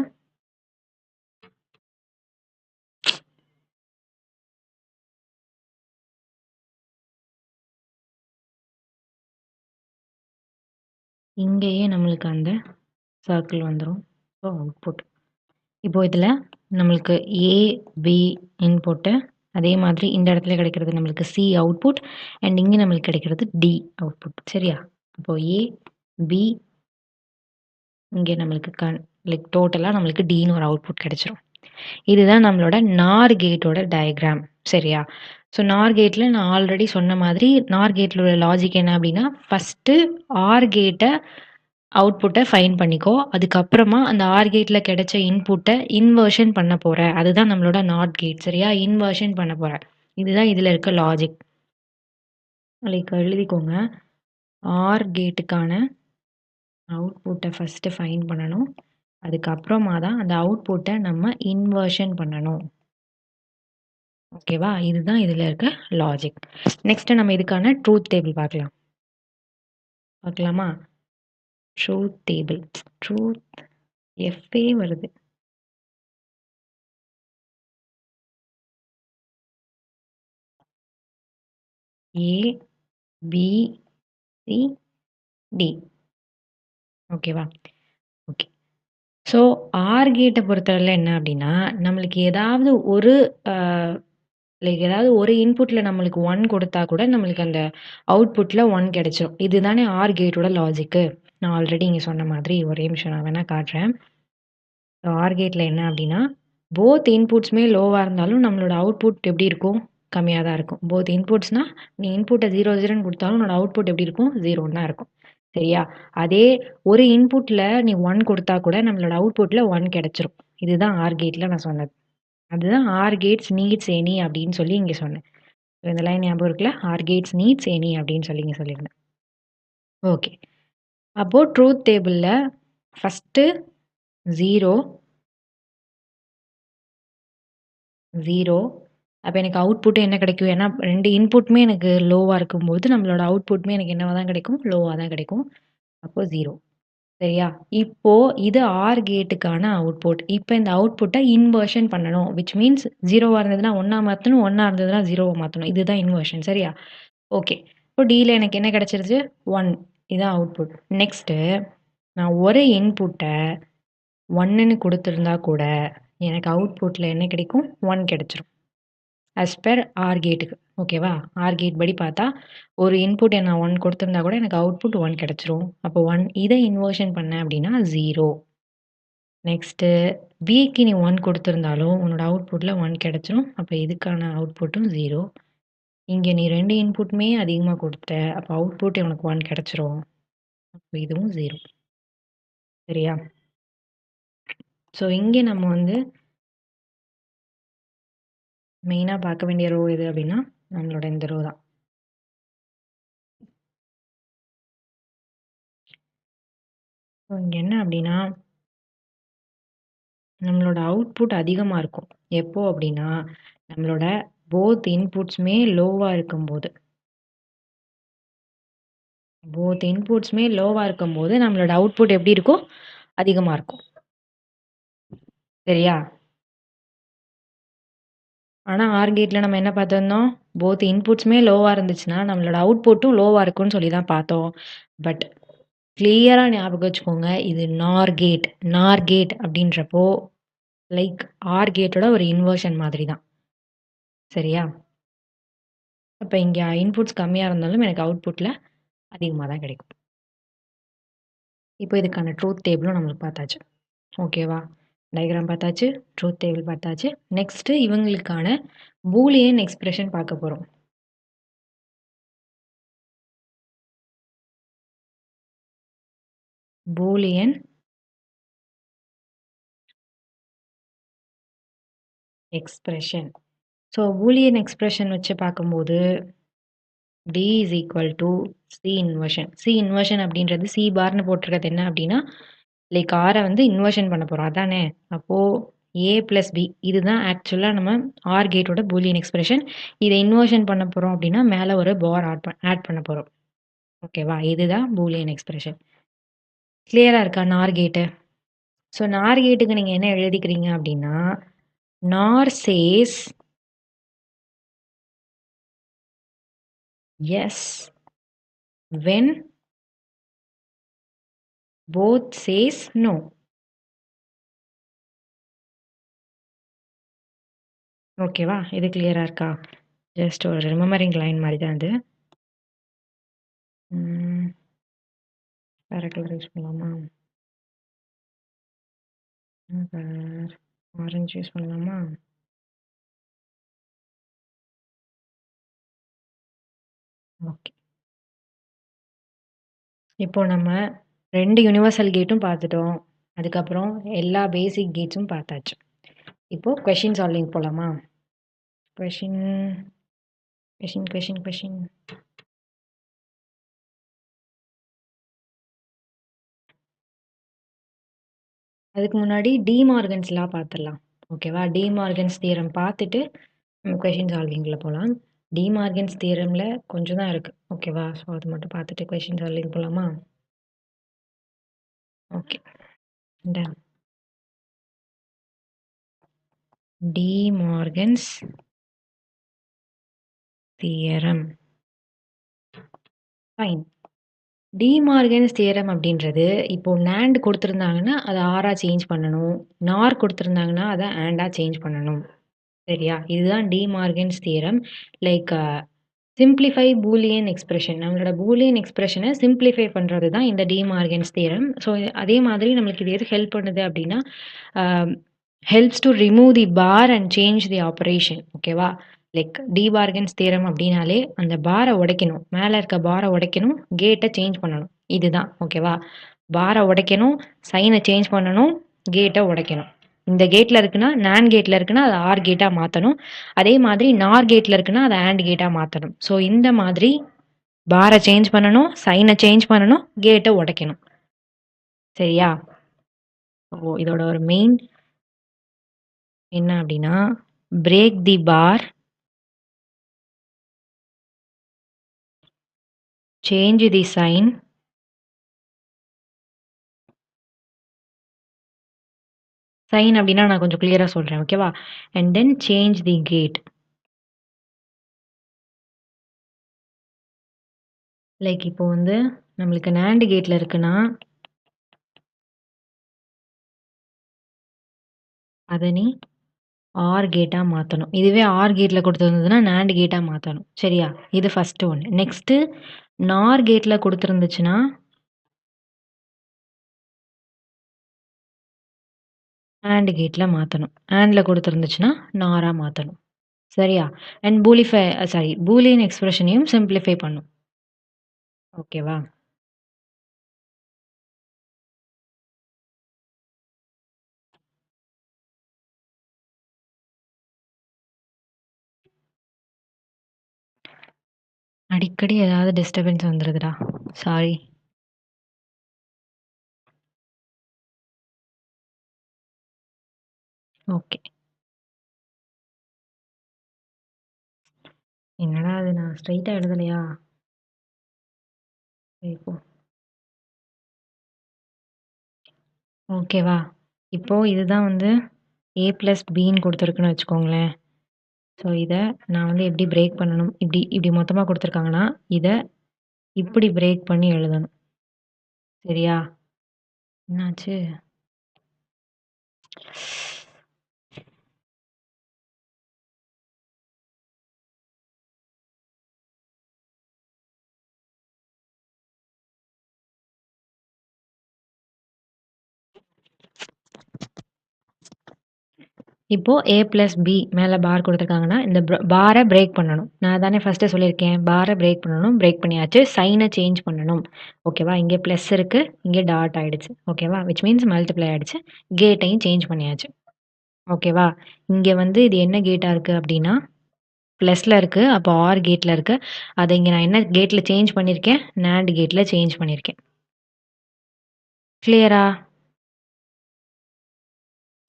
இங்கேயே நம்மளுக்கு அந்த சர்க்கிள் வந்துரும். So output. இப்போ இதில நம்மளுக்கு ஏ, பி இன்புட்டு. அதே மாதிரி இந்த இடத்துல கிடைக்கிறது நம்மளுக்கு சி அவுட்புட். அண்ட் இங்க நம்மளுக்கு கிடைக்கிறது டி அவுட்புட். சரியா? இப்போ ஏ, பி இங்க நம்மளுக்கு லைக் டோட்டலா நம்மளுக்கு டின்னு ஒரு அவுட்புட் கிடைச்சிரும். இதுதான் நம்மளோட NOR கேட்டோட டயகிராம். சரியா? ஸோ NOR கேட்ல நான் ஆல்ரெடி சொன்ன மாதிரி NOR கேட்ல உள்ள லாஜிக் என்ன அப்படின்னா, ஃபர்ஸ்ட்டு OR கேட்ட அவுட்புட்ட ஃபைண்ட் பண்ணிக்கோ. அதுக்கப்புறமா அந்த OR கேட்ல கிடைச்ச இன்புட்ட இன்வர்ஷன் பண்ண போற. அதுதான் நம்மளோட NOT கேட். சரியா? இன்வர்ஷன் பண்ண போற. இதுதான் இதுல இருக்க லாஜிக். லைக் எழுதிக்கோங்க. OR கேட்டுக்கான அவுட்புட்ட ஃபர்ஸ்ட்டு ஃபைண்ட் பண்ணணும். அதுக்கப்புறமா தான் அந்த அவுட்புட்ட நம்ம இன்வர்ஷன் பண்ணணும். ஓகேவா? இதுதான் இதுல இருக்க லாஜிக். நெக்ஸ்ட் நம்ம இதுக்கான ட்ரூத் டேபிள் பார்க்கலாம். பார்க்கலாமா? Truth table. ட்ரூத் எஃப் வருது. ஏ, பி, சி, டி. ஓகேவா? ஓகே. ஸோ ஆர் கேட்ட பொறுத்தவரையில என்ன அப்படின்னா, நம்மளுக்கு ஏதாவது ஒரு அ லைக் ஏதாவது ஒரு இன்புட்ல நம்மளுக்கு 1 கொடுத்தா கூட நம்மளுக்கு அந்த அவுட்புட்ல 1 கிடைச்சிரும். இதுதானே ஆர் கேட்டோட லாஜிக்கு. நான் ஆல்ரெடி இங்க சொன்ன மாதிரி ஒரே நிமிஷம் நான் வேணா காட்டுறேன். ஆர் கேட்ல என்ன அப்படின்னா, போத் இன்புட்ஸுமே லோவா இருந்தாலும் நம்மளோட அவுட்புட் எப்படி இருக்கும்? கம்மியா தான் இருக்கும். போத் இன்புட்ஸ்னா நீ இன்புட்ட 0, 0ன்னு குடுத்தாலும் உன்னோட அவுட்புட் எப்படி இருக்கும்? 0ன்னு தான் இருக்கும். சரியா? அதே ஒரு இன்புட்ல நீ 1 குடுத்தா கூட நம்மளோட அவுட்புட்ல 1 கிடைச்சிரும். இதுதான் ஆர் கேட்ல நான் சொன்னது. அதுதான் ஆர் கேட்ஸ் நீட்ஸ் எனி அப்படின்னு சொல்லி இங்க சொன்னேன். இந்த லைன் ஞாபகம் இருக்குல்ல? ஆர் கேட்ஸ் நீட்ஸ் எனி அப்படின்னு சொல்லி இங்க சொல்லியிருந்தேன். ஓகே. அப்போ ட்ரூத் டேபிள்ல ஃபர்ஸ்ட்டு 0 0 அப்ப எனக்கு அவுட்புட் என்ன கிடைக்கும்? ஏன்னா 2 இன்புட்டுமே எனக்கு லோவா இருக்கும்போது, நம்மளோட அவுட்புட்டுமே எனக்கு என்னவா தான் கிடைக்கும்? லோவா தான் கிடைக்கும். அப்போ 0 சரியா? இப்போ இது ஆர் கேட்டுக்கான அவுட்புட். இப்ப இந்த அவுட்புட்ட இன்வர்ஷன் பண்ணணும். விச் மீன்ஸ் 0வா இருந்ததுன்னா 1ஆ மாத்தணும், 1ஆ இருந்ததுன்னா 0வா மாத்தணும். இதுதான் இன்வர்ஷன் சரியா? ஓகே. இப்போ டில எனக்கு என்ன கிடைச்சிருச்சு? 1 இதான் அவுட்புட். நெக்ஸ்ட்டு நான் ஒரு இன்புட்ட 1ன்னு குடுத்திருந்தா கூட, எனக்கு அவுட்புட்ல என்ன கிடைக்கும்? 1 கிடைச்சிரும். ஆஸ் பெர் ஆர் கேட்டுக்கு. ஓகேவா? ஆர் கேட் படி பார்த்தா, ஒரு இன்புட் நான் 1 குடுத்திருந்தா கூட எனக்கு அவுட்புட் 1 கிடைச்சிரும். அப்போ 1 இத இன்வர்ஷன் பண்ணேன் அப்படின்னா 0. நெக்ஸ்ட்டு பிக்கு நீ 1 குடுத்திருந்தாலும், உன்னோட அவுட்புட்ல 1 கிடைச்சிரும். அப்ப இதுக்கான அவுட்புட்டும் 0. இங்க நீ 2 இன்புட்டுமே அதிகமா குடுத்துட்ட. அப்ப அவுட்புட் உனக்கு 1 கிடைச்சிரும். அப்ப இதுவும் 0. சரியா? ஸோ இங்க நம்ம வந்து மெயினா பார்க்க வேண்டிய ரோ எது அப்படின்னா, நம்மளோட இந்த ரோ தான். ஸோ இங்க என்ன அப்படின்னா, நம்மளோட அவுட்புட் அதிகமா இருக்கும். எப்போ அப்படின்னா, நம்மளோட போத் இன்புட்ஸுமே லோவா இருக்கும்போது. போத் இன்புட்ஸுமே லோவா இருக்கும்போது, நம்மளோட அவுட்புட் எப்படி இருக்கும்? அதிகமா இருக்கும். சரியா? ஆனா, ஆர் கேட்ல நம்ம என்ன பார்த்திருந்தோம்? போத் இன்புட்ஸுமே லோவா இருந்துச்சுன்னா, நம்மளோட அவுட்புட்டும் லோவா இருக்கும்னு சொல்லி தான் பார்த்தோம். பட் கிளியரா ஞாபகம் வச்சுக்கோங்க. இது நார் கேட். நார் கேட் அப்படின்றப்போ, லைக் ஆர் கேட்டோட ஒரு இன்வர்ஷன் மாதிரி தான். சரியா? அப்ப இங்க இன்புட்ஸ் கம்மியா இருந்தாலும் எனக்கு அவுட்புட்ல அதிகமா தான் கிடைக்கும். இப்போ இதுக்கான ட்ரூத் டேபிளும் நம்மளுக்கு பார்த்தாச்சு. ஓகேவா? டயகிராம் பார்த்தாச்சு. ட்ரூத் டேபிள் பார்த்தாச்சு. நெக்ஸ்ட்டு இவங்களுக்கான பூலியன் எக்ஸ்பிரஷன் பார்க்க போறோம். Boolean expression. So Boolean expression வச்சு பார்க்கும்போது, D is equal to C inversion. C inversion அப்படின்றது C பார்ன்னு போட்டிருக்கிறது என்ன அப்படின்னா, லைக் ஆர வந்து இன்வர்ஷன் பண்ண போறோம். அதானே? அப்போ A பிளஸ் B இதுதான் ஆக்சுவலா நம்ம ஆர் கேட்டோட பூலியன் எக்ஸ்பிரஷன். இத இன்வர்ஷன் பண்ண போறோம் அப்படின்னா, மேல ஒரு பார் ஆட் பண்ண போறோம். ஓகேவா? இதுதான் பூலியன் எக்ஸ்பிரஷன். கிளியரா இருக்கா நார் கேட்டு? ஸோ நார் கேட்டுக்கு நீங்க என்ன எழுதிக்கிறீங்க அப்படின்னா, nor says yes when both says no. ஓகேவா? இது கிளியரா இருக்கா? ஜஸ்ட் ஒரு ரிமெம்பரிங் லைன் மாரி தான் இது. ம். வேற கலர் யூஸ் பண்ணலாமா? கலர் ஆரஞ்சு யூஸ் பண்ணலாமா? ஓகே. இப்போ நம்ம 2 யுனிவர்சல் கேட்டும் பார்த்துட்டோம். அதுக்கப்புறம் எல்லா பேசிக் கேட்ஸும் பார்த்தாச்சு. இப்போ கொஸ்டின் சால்விங் போலாமா? Question question question question. அதுக்கு முன்னாடி டிமார்கன்ஸ் லா பார்த்துடலாம். ஓகேவா? டிமார்கன்ஸ் தியரம் பார்த்துட்டு நம்ம கொஸ்டின் சால்விங்கில போலாம். டிமார்கன்ஸ் தியரம்ல கொஞ்சம் தான் இருக்கு. ஓகேவா? ஸோ அது மட்டும் பார்த்துட்டு கொஸ்டின் சால்விங் போலாமா? Okay. Done. De Morgan's theorem. Fine. De Morgan's theorem அப்படின்றது, இப்போ நாண்ட் குடுத்திருந்தாங்கன்னா, அத ஆரா சேஞ்ச் பண்ணணும். நார் குடுத்திருந்தாங்கன்னா, அத ஆண்டா சேஞ்ச் பண்ணணும். சரியா? இதுதான் De Morgan's theorem. Like simplify Boolean expression. நம்மளோட பூலியன் எக்ஸ்பிரஷன சிம்ப்ளிஃபை பண்றது தான் இந்த டிமார்கன்ஸ் தியரம். ஸோ அதே மாதிரி நம்மளுக்கு இது எது ஹெல்ப் பண்ணுது அப்படின்னா, uh helps to remove the bar and change the operation. ஓகேவா? லைக் டிமார்கன்ஸ் தியரம் அப்படின்னாலே, அந்த பார உடைக்கணும். மேல இருக்க பார உடைக்கணும். கேட்ட சேஞ்ச் பண்ணணும். இதுதான். ஓகேவா? பார உடைக்கணும். சைன சேஞ்ச் பண்ணணும். கேட்ட உடைக்கணும். இந்த கேட்ல இருக்குன்னா, நாண்ட் கேட்ல இருக்குன்னா, அத ஆர் கேட்டா மாத்தணும். அதே மாதிரி நார் கேட்ல இருக்குன்னா, அத ஆண்ட் கேட்டா மாத்தணும். ஸோ இந்த மாதிரி பார சேஞ்ச் பண்ணணும், சைன சேஞ்ச் பண்ணணும், கேட்ட உடைக்கணும். சரியா? இதோட ஒரு மெயின் என்ன அப்படின்னா, break the bar, change the sign, sign அப்படின்னா நான் கொஞ்சம் கிளியரா சொல்றேன். ஓகேவா? And then change the gate. Like இப்போ வந்து நம்மளுக்கு நாண்ட் கேட்ல இருக்குன்னா, அத நீ ஆர் கேட்டா மாத்தணும். இதுவே ஆர் கேட்ல குடுத்திருந்ததுன்னா, நாண்ட் கேட்டா மாத்தணும். சரியா? இது ஃபர்ஸ்ட் ஒன். நெக்ஸ்ட்டு நார் கேட்ல குடுத்திருந்துச்சுன்னா ஆண்ட் கேட்ல மாத்தணும். ஆண்ட்ல குடுத்திருந்துச்சுன்னா, நாரா மாத்தணும். சரியா? அண்ட் பூலியன் எக்ஸ்பிரஷனையும் சிம்ப்ளிஃபை பண்ணும். ஓகேவா? அடிக்கடி ஏதாவது டிஸ்டர்பன்ஸ் வந்துருதுடா. சாரி. ஓகே. என்னடா இது நான் ஸ்ட்ரெய்ட்டா எழுதலையா? சரி போ. ஓகேவா? இப்போ இதுதான் வந்து ஏ பிளஸ் பின்னு குடுத்துருக்குன்னு வச்சுக்கோங்களேன். ஸோ, இத நான் வந்து எப்படி பிரேக் பண்ணணும்? இப்படி இப்படி மொத்தமா குடுத்துருக்காங்கன்னா, இத இப்படி பிரேக் பண்ணி எழுதணும். சரியா? என்னாச்சு? இப்போ ஏ பிளஸ் பி மேல பார் குடுத்துருக்காங்கன்னா, இந்த பார பிரேக் பண்ணணும். நான் தானே ஃபர்ஸ்ட்டே சொல்லியிருக்கேன். பார பிரேக் பண்ணணும். பிரேக் பண்ணியாச்சு. சைன சேஞ்ச் பண்ணணும். ஓகேவா? இங்க பிளஸ் இருக்கு. இங்க டாட் ஆயிடுச்சு. ஓகேவா? விச் மீன்ஸ் மல்டிப்ளை ஆயிடுச்சு. கேட்டையும் சேஞ்ச் பண்ணியாச்சு. ஓகேவா? இங்க வந்து இது என்ன கேட்டா இருக்கு அப்டின்னா, பிளஸ்ல இருக்கு. அப்போ ஆர் கேட்ல இருக்கு. அத இங்க நான் என்ன கேட்ல சேஞ்ச் பண்ணியிருக்கேன்? நாண்ட் கேட்ல சேஞ்ச் பண்ணியிருக்கேன். கிளியரா?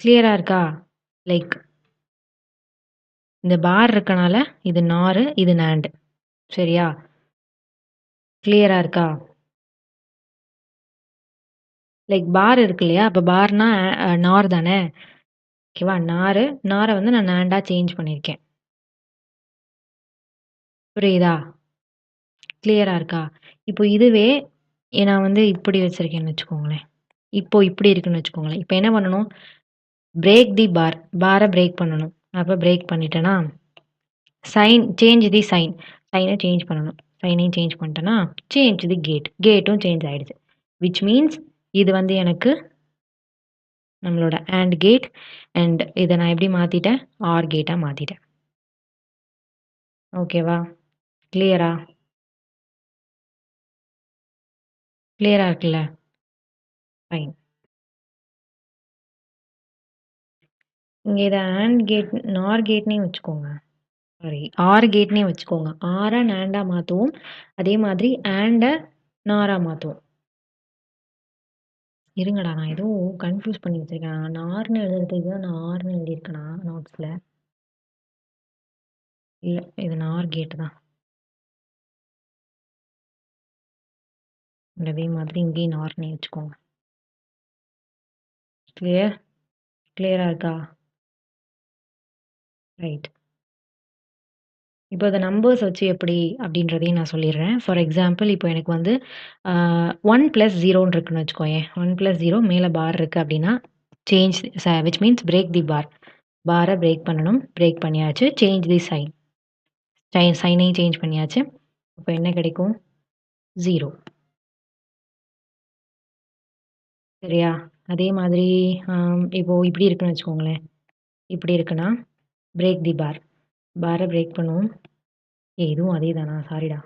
கிளியரா இருக்கா? லைக் இந்த பார் இருக்கனால இது நாரு, இது நாண்ட். சரியா? கிளியரா இருக்கா? லைக் பார் இருக்கு இல்லையா? அப்ப பார்னா நார் தானே? ஓகேவா? நார வந்து நான் நாண்டா சேஞ்ச் பண்ணியிருக்கேன். புரியுதா? கிளியரா இருக்கா? இப்போ இதுவே நான் வந்து இப்படி வச்சிருக்கேன்னு வச்சுக்கோங்களேன். இப்போ இப்படி இருக்குன்னு வச்சுக்கோங்களேன். இப்ப என்ன பண்ணணும்? Break the bar. பார பிரேக் பண்ணணும். அப்ப பிரேக் பண்ணிட்டேனா, சேஞ்ச் தி சைன். சைன சேஞ்ச் பண்ணணும். சைனையும் சேஞ்ச் பண்ணிட்டேனா, சேஞ்ச் தி கேட். கேட்டும் சேஞ்ச் ஆயிடுச்சு. விச் மீன்ஸ் இது வந்து எனக்கு நம்மளோட ஆண்ட் கேட் அண்ட் இத நான் எப்படி மாத்திட்டேன்? ஆர் கேட்டா மாத்திட்டேன். ஓகேவா? கிளியரா? கிளியரா இருக்குல்ல? ஃபைன். இங்க இத ஆண்ட் கேட் நார் கேட்னே வச்சுக்கோங்க. சாரி ஆர் கேட்னே வச்சுக்கோங்க. ஆர நாண்டா மாத்துவோம். அதே மாதிரி ஆண்ட நாரா மாத்துவோம். இருங்கடா நான் ஏதோ கன்ஃப்யூஸ் பண்ணி வச்சிருக்கேன். நார்ன்னு எழுதுறதுக்கு தான் நான் ஆர்ன்னு எழுதியிருக்கேனா நோட்ஸ்ல? இல்ல இது நார் கேட் தான். அதே மாதிரி இங்கேயும் நார்னே வச்சுக்கோங்க. கிளியர்? கிளியரா இருக்கா? ரைட். இப்போ அத நம்பர்ஸ் வச்சு எப்படி அப்படின்றதையும் நான் சொல்லிடுறேன். ஃபார் எக்ஸாம்பிள் இப்போ எனக்கு வந்து 1 + 0ன்னு இருக்குன்னு வச்சுக்கோயேன். 1 + 0 மேல பார் இருக்கு அப்படின்னா, change which means break the bar. பார பிரேக் பண்ணணும். பிரேக் பண்ணியாச்சு. Change the sign. சைனையும் சேஞ்ச் பண்ணியாச்சு. அப்ப என்ன கிடைக்கும்? 0. சரியா? அதே மாதிரி இப்போ இப்படி இருக்குன்னு வச்சுக்கோங்களேன். இப்படி இருக்குன்னா, பிரேக் தி பார். பார பிரேக் பண்ணுவோம். இதுவும் அதே தானா? சாரிடா.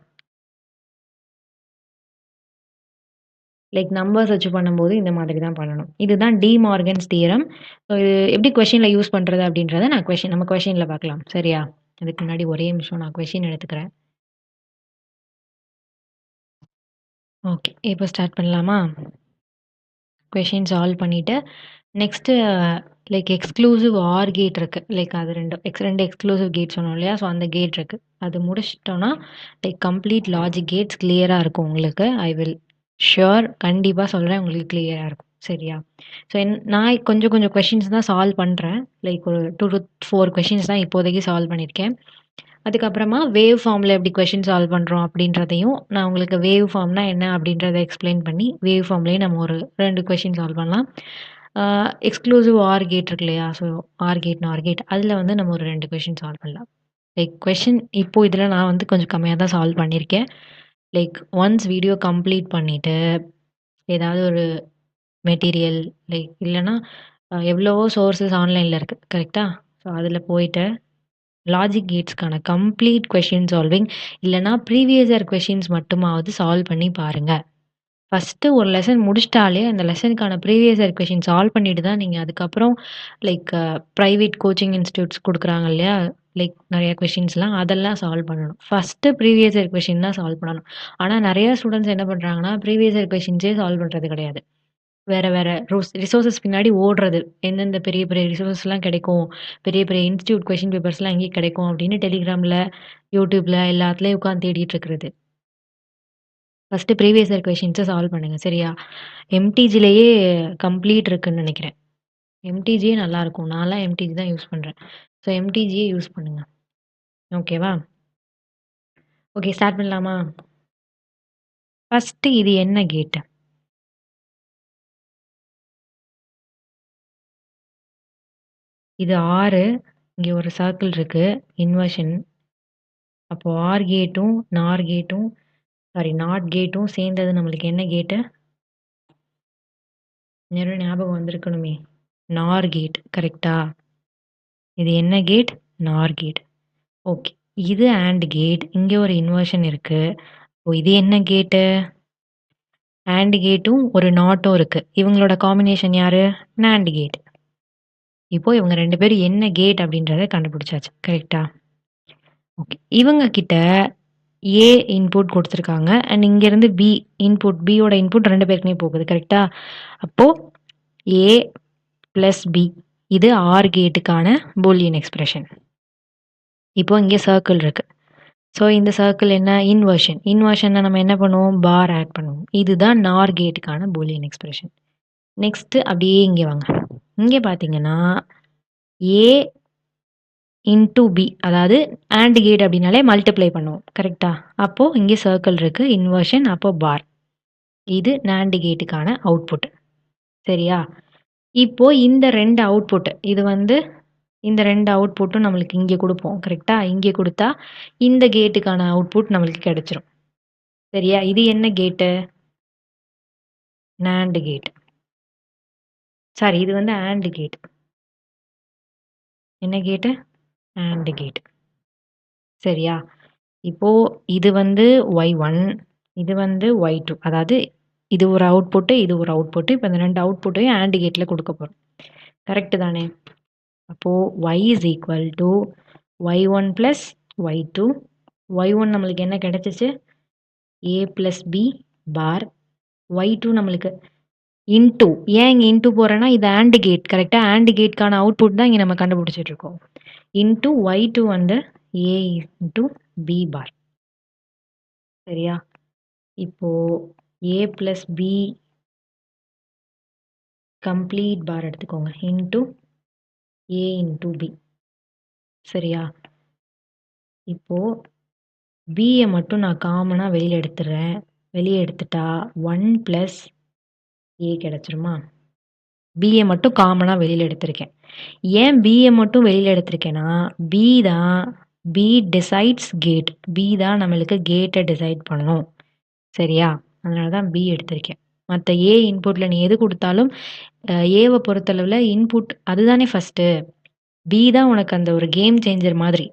லைக் நம்பர்ஸ் வச்சு பண்ணும்போது இந்த மாதிரி தான் பண்ணணும். இதுதான் டி மார்கன்ஸ் தியரம். ஸோ இது எப்படி கொஸ்டின்ல யூஸ் பண்றது அப்படின்றத நான் நம்ம கொஸ்டின்ல பார்க்கலாம். சரியா? அதுக்கு முன்னாடி ஒரே நிமிஷம் நான் கொஸ்டின் எடுத்துக்கிறேன். ஓகே. இப்போ ஸ்டார்ட் பண்ணலாமா? கொஸ்டின் சால்வ் பண்ணிட்டு, next like exclusive or gate இருக்கு. லைக் அது 2 எக்ஸ்க்ளூசிவ் கேட் சொன்னோம் இல்லையா? ஸோ அந்த கேட் இருக்கு. அது முடிச்சுட்டோம்னா, லைக் கம்ப்ளீட் லாஜிக் கேட்ஸ் கிளியரா இருக்கும் உங்களுக்கு. ஐ வில் ஷூர் கண்டிப்பா சொல்றேன் உங்களுக்கு கிளியரா இருக்கும். சரியா? ஸோ நான் கொஞ்சம் கொஞ்சம் கொஸ்டின்ஸ் தான் சால்வ் பண்றேன். லைக் ஒரு 2 to 4 கொஸ்டின்ஸ் தான் இப்போதைக்கு சால்வ் பண்ணியிருக்கேன். அதுக்கப்புறமா வேவ் ஃபார்ம்ல எப்படி கொஸ்டின் சால்வ் பண்றோம் அப்படின்றதையும், நான் உங்களுக்கு வேவ் ஃபார்ம்னா என்ன அப்படின்றத எக்ஸ்ப்ளைன் பண்ணி, வேவ் ஃபார்ம்லயே நம்ம ஒரு 2 கொஸ்டின் சால்வ் பண்ணலாம். எக்ஸ்க்ளூசிவ் ஆர் கேட் இருக்கு இல்லையா? So R gate, NOR gate அதில வந்து நம்ம ஒரு 2 கொஸ்டின் சால்வ் பண்ணலாம். லைக் கொஸ்டின் இப்போ இதில நான் வந்து கொஞ்சம் கம்மியா தான் சால்வ் பண்ணியிருக்கேன். லைக் ஒன்ஸ் வீடியோ கம்ப்ளீட் பண்ணிட்டு, ஏதாவது ஒரு மெட்டீரியல் லைக் இல்லன்னா எவ்வளவோ சோர்சஸ் ஆன்லைன்ல இருக்கு. கரெக்ட்டா? ஸோ அதில போயிட்டு லாஜிக் கேட்ஸ்க்கான கம்ப்ளீட் கொஸ்டின் சால்விங் இல்லன்னா ப்ரீவியஸ் இயர் கொஸ்டின்ஸ் மட்டுமாவது சால்வ் பண்ணி பாருங்க. ஃபர்ஸ்ட்டு ஒரு லெசன் முடிச்சிட்டாலே, அந்த லெசனுக்கான ப்ரீவியஸ் இயர் கொஸ்டின் சால்வ் பண்ணிட்டு தான் நீங்க அதுக்கப்புறம் லைக் பிரைவேட் கோச்சிங் இன்ஸ்டிடியூட்ஸ் குடுக்குறாங்க இல்லையா? லைக் நெறைய கொஸ்டின்ஸ்லாம் அதெல்லாம் சால்வ் பண்ணணும். ஃபர்ஸ்ட்டு ப்ரீவியஸ் இயர் கொஸ்டின் தான் சால்வ் பண்ணணும். ஆனா நெறைய ஸ்டூடண்ட்ஸ் என்ன பண்றாங்கன்னா, ப்ரீவியஸ் இயர் கொஸ்டின்ஸே சால்வ் பண்றது கிடையாது. வேற வேற ரிசோர்ஸஸ் பின்னாடி ஓடுறது. எந்தெந்த பெரிய பெரிய ரிசோர்ஸ்லாம் கிடைக்கும், பெரிய பெரிய இன்ஸ்டிடியூட் கொஸ்டின் பேப்பர்ஸ்லாம் எங்கே கிடைக்கும் அப்படின்னு டெலிகிராம்ல, யூடியூப்ல எல்லாத்துலயும் உட்காந்து தேடிட்டு இருக்கிறது. ஃபர்ஸ்ட்டு ப்ரீவியஸ் இயர் கொஸ்டின்ஸ சால்வ் பண்ணுங்க. சரியா? எம்டிஜிலேயே கம்ப்ளீட் இருக்குன்னு நெனைக்கிறேன். எம்டிஜியே நல்லாருக்கும். நான்லாம் எம்டிஜி தான் யூஸ் பண்றேன். ஸோ எம்டிஜியே யூஸ் பண்ணுங்க. ஓகேவா? ஓகே ஸ்டார்ட் பண்ணலாமா? ஃபர்ஸ்ட்டு இது என்ன கேட்? இது 6 இங்க ஒரு சர்க்கிள் இருக்கு. இன்வர்ஷன். அப்போ ஆர் கேட்டும், நார் கேட்டும் சாரி நாட் கேட்டும் சேர்ந்தது நம்மளுக்கு என்ன கேட்டு? நேரம் ஞாபகம் வந்திருக்கணுமே! NOR gate. கரெக்ட்டா? இது என்ன கேட்? NOR gate. ஓகே. இது ஆண்ட் கேட். இங்க ஒரு இன்வர்ஷன் இருக்கு. ஓ! இது என்ன கேட்டு? ஆண்ட் கேட்டும், ஒரு நாட்டும் இருக்கு. இவங்களோட காம்பினேஷன் யாரு? NAND gate. இப்போ இவங்க 2 பேரும் என்ன கேட் அப்படின்றத கண்டுபிடிச்சாச்சு. கரெக்ட்டா? ஓகே. இவங்க கிட்ட ஏ இன்புட் குடுத்துருக்காங்க. அண்ட் இங்கேருந்து பி இன்புட் பியோட இன்புட் 2 பேருக்குமே போகுது. கரெக்ட்டா? அப்போ ஏ பிளஸ் பி இது ஆர் கேட்டுக்கான பூலியன் எக்ஸ்பிரஷன். இப்போ இங்க சர்க்கிள் இருக்கு. ஸோ இந்த சர்க்கிள் என்ன? இன்வர்ஷன். இன்வர்ஷன்ல நம்ம என்ன பண்ணுவோம்? பார் ஆட் பண்ணுவோம். இதுதான் நார் கேட்டுக்கான பூலியன் எக்ஸ்பிரஷன். நெக்ஸ்ட் அப்படியே இங்க வாங்க. இங்க பார்த்தீங்கன்னா, ஏ இன்டூ பி அதாவது ஆண்ட் கேட் அப்படின்னாலே மல்டிப்ளை பண்ணுவோம். கரெக்ட்டா? அப்போ இங்க சர்க்கிள் இருக்கு. இன்வர்ஷன் அப்போ பார். இது நாண்ட் கேட்டுக்கான அவுட்புட். சரியா? இப்போ இந்த 2 அவுட்புட் இது வந்து இந்த 2 அவுட்புட்டும் நம்மளுக்கு இங்க குடுப்போம். கரெக்ட்டா? இங்க குடுத்தா இந்த கேட்டுக்கான அவுட்புட் நம்மளுக்கு கிடைச்சிரும். சரியா? இது என்ன கேட்டு? நாண்ட் கேட். சாரி இது வந்து ஆண்ட் கேட். என்ன கேட்டு? AND gate. சரியா? இப்போ இது வந்து Y1 இது வந்து Y2 அதாவது இது ஒரு அவுட்புட், இது ஒரு அவுட்புட். இப்ப இந்த 2 அவுட்புட்டையும் ஆண்ட் கேட்ல குடுக்க போறோம். கரெக்ட் தானே? அப்போ Y is equal to Y1 plus Y2. Y1 நம்மளுக்கு என்ன கிடைச்சுச்சு? A plus B bar. Y2 நம்மளுக்கு இன்டூ ஏன் இங்க இன்டூ போறேன்னா இது ஆண்ட் கேட் கரெக்ட்டா? ஆண்ட் கேட்கான அவுட்புட் தான் இங்க நம்ம கண்டுபிடிச்சிட்டு இருக்கோம். இன்டூ Y2 வந்து A இன்டூ B பார். சரியா? இப்போ A plus B கம்ப்ளீட் பார் எடுத்துக்கோங்க. Into A into B. சரியா? இப்போ பிய மட்டும் நான் காமனா வெளியில எடுத்துடுறேன். வெளிய எடுத்துட்டா 1 பிளஸ் A கிடைச்சிருமா? பிய மட்டும் காமனா வெளியில எடுத்திருக்கேன். ஏன் பிய மட்டும் வெளியில எடுத்திருக்கேன்னா, பி தான் பி டிசைட்ஸ் கேட். பி தான் நம்மளுக்கு கேட்ட டிசைட் பண்ணணும். சரியா? அதனால தான் பி எடுத்திருக்கேன். மத்த ஏ இன்புட்ல நீ எது குடுத்தாலும் ஏவ பொறுத்தளவுல இன்புட் அதுதானே ஃபர்ஸ்ட்டு. பி தான் உனக்கு அந்த ஒரு கேம் சேஞ்சர் மாதிரி.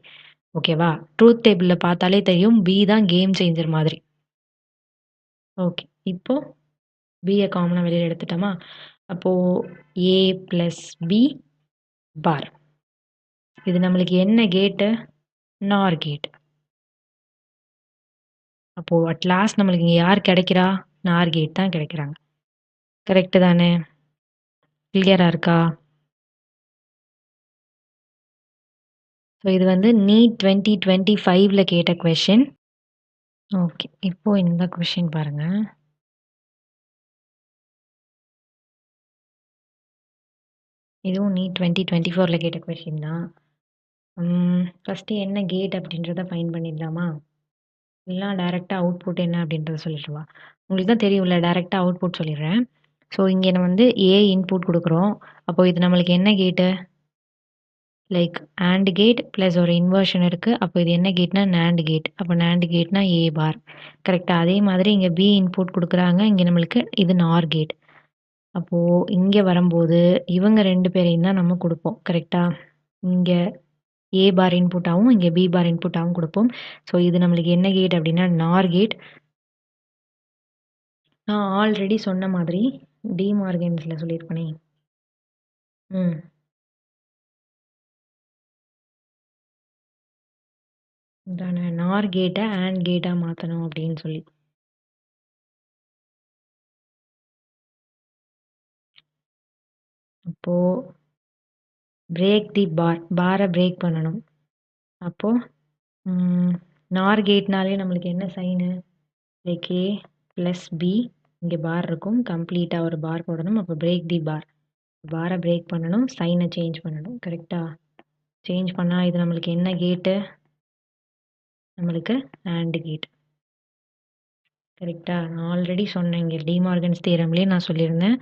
ஓகேவா? ட்ரூத் டேபிள்ல பார்த்தாலே தெரியும். பி தான் கேம் சேஞ்சர் மாதிரி. ஓகே. இப்போ பிய காமனா வெளியில எடுத்துட்டோமா? அப்போ ஏ பிளஸ் பி பார். இது நம்மளுக்கு என்ன கேட்டு? NOR gate. அப்போ அட் லாஸ்ட் நம்மளுக்கு இங்க யார் கிடைக்கிறா? நார் கேட் தான் கிடைக்கிறாங்க. கரெக்ட் தானே? கிளியரா இருக்கா? ஸோ இது வந்து நீட் 2025ல கேட்ட கொஸ்டின். ஓகே. இப்போ இந்த கொஸ்டின் பாருங்க. இதுவும் நீட் 2024ல கேட்ட கொஸ்டின் தான். ஃபர்ஸ்ட்டு என்ன கேட் அப்படின்றத ஃபைண்ட் பண்ணிடலாமா? இல்லனா டைரக்ட்டா அவுட்புட் என்ன அப்படின்றத சொல்லிடவா? உங்களுக்கு தான் தெரியும்ல டைரக்ட்டா அவுட்புட் சொல்லிடுறேன். ஸோ இங்கே நம்ம வந்து ஏ இன்புட் குடுக்குறோம். அப்போ இது நம்மளுக்கு என்ன கேட்டு? லைக் AND கேட் பிளஸ் ஒரு இன்வர்ஷன் இருக்கு. அப்போ இது என்ன கேட்னா NAND கேட். அப்போ NAND கேட்னா ஏ பார். கரெக்ட்டா? அதே மாதிரி இங்க பி இன்புட் குடுக்குறாங்க. இங்க நம்மளுக்கு இது NOR கேட். அப்போ இங்க வரும்போது இவங்க 2 பேரையும் தான் நம்ம குடுப்போம். கரெக்ட்டா? இங்க ஏ பார் இன்புட்டாவும், இங்க பி பார் இன்புட்டாவும் குடுப்போம். ஸோ இது நம்மளுக்கு என்ன கேட் அப்டின்னா NOR கேட். நான் ஆல்ரெடி சொன்ன மாதிரி டிமார்கன்ஸ்ல சொல்லியிருப்பனே. ம். இதான NOR கேட்ட AND கேட்டா மாத்தணும் அப்டின்னு சொல்லி. அப்போ பிரேக் தி பார். பார பிரேக் பண்ணணும். அப்போ NOR கேட்னாலே நம்மளுக்கு என்ன சைனு? லைக் ஏ பிளஸ் பி. இங்க பார் இருக்கும். கம்ப்ளீட்டா ஒரு பார் போடணும். அப்போ பிரேக் தி பார். பார பிரேக் பண்ணணும். சைன சேஞ்ச் பண்ணணும். கரெக்ட்டா? சேஞ்ச் பண்ணா இது நம்மளுக்கு என்ன கேட்டு? நம்மளுக்கு AND கேட். கரெக்ட்டா? நான் ஆல்ரெடி சொன்னேன். இங்க டிமார்கன்ஸ் தியரம்லயே நான் சொல்லியிருந்தேன்.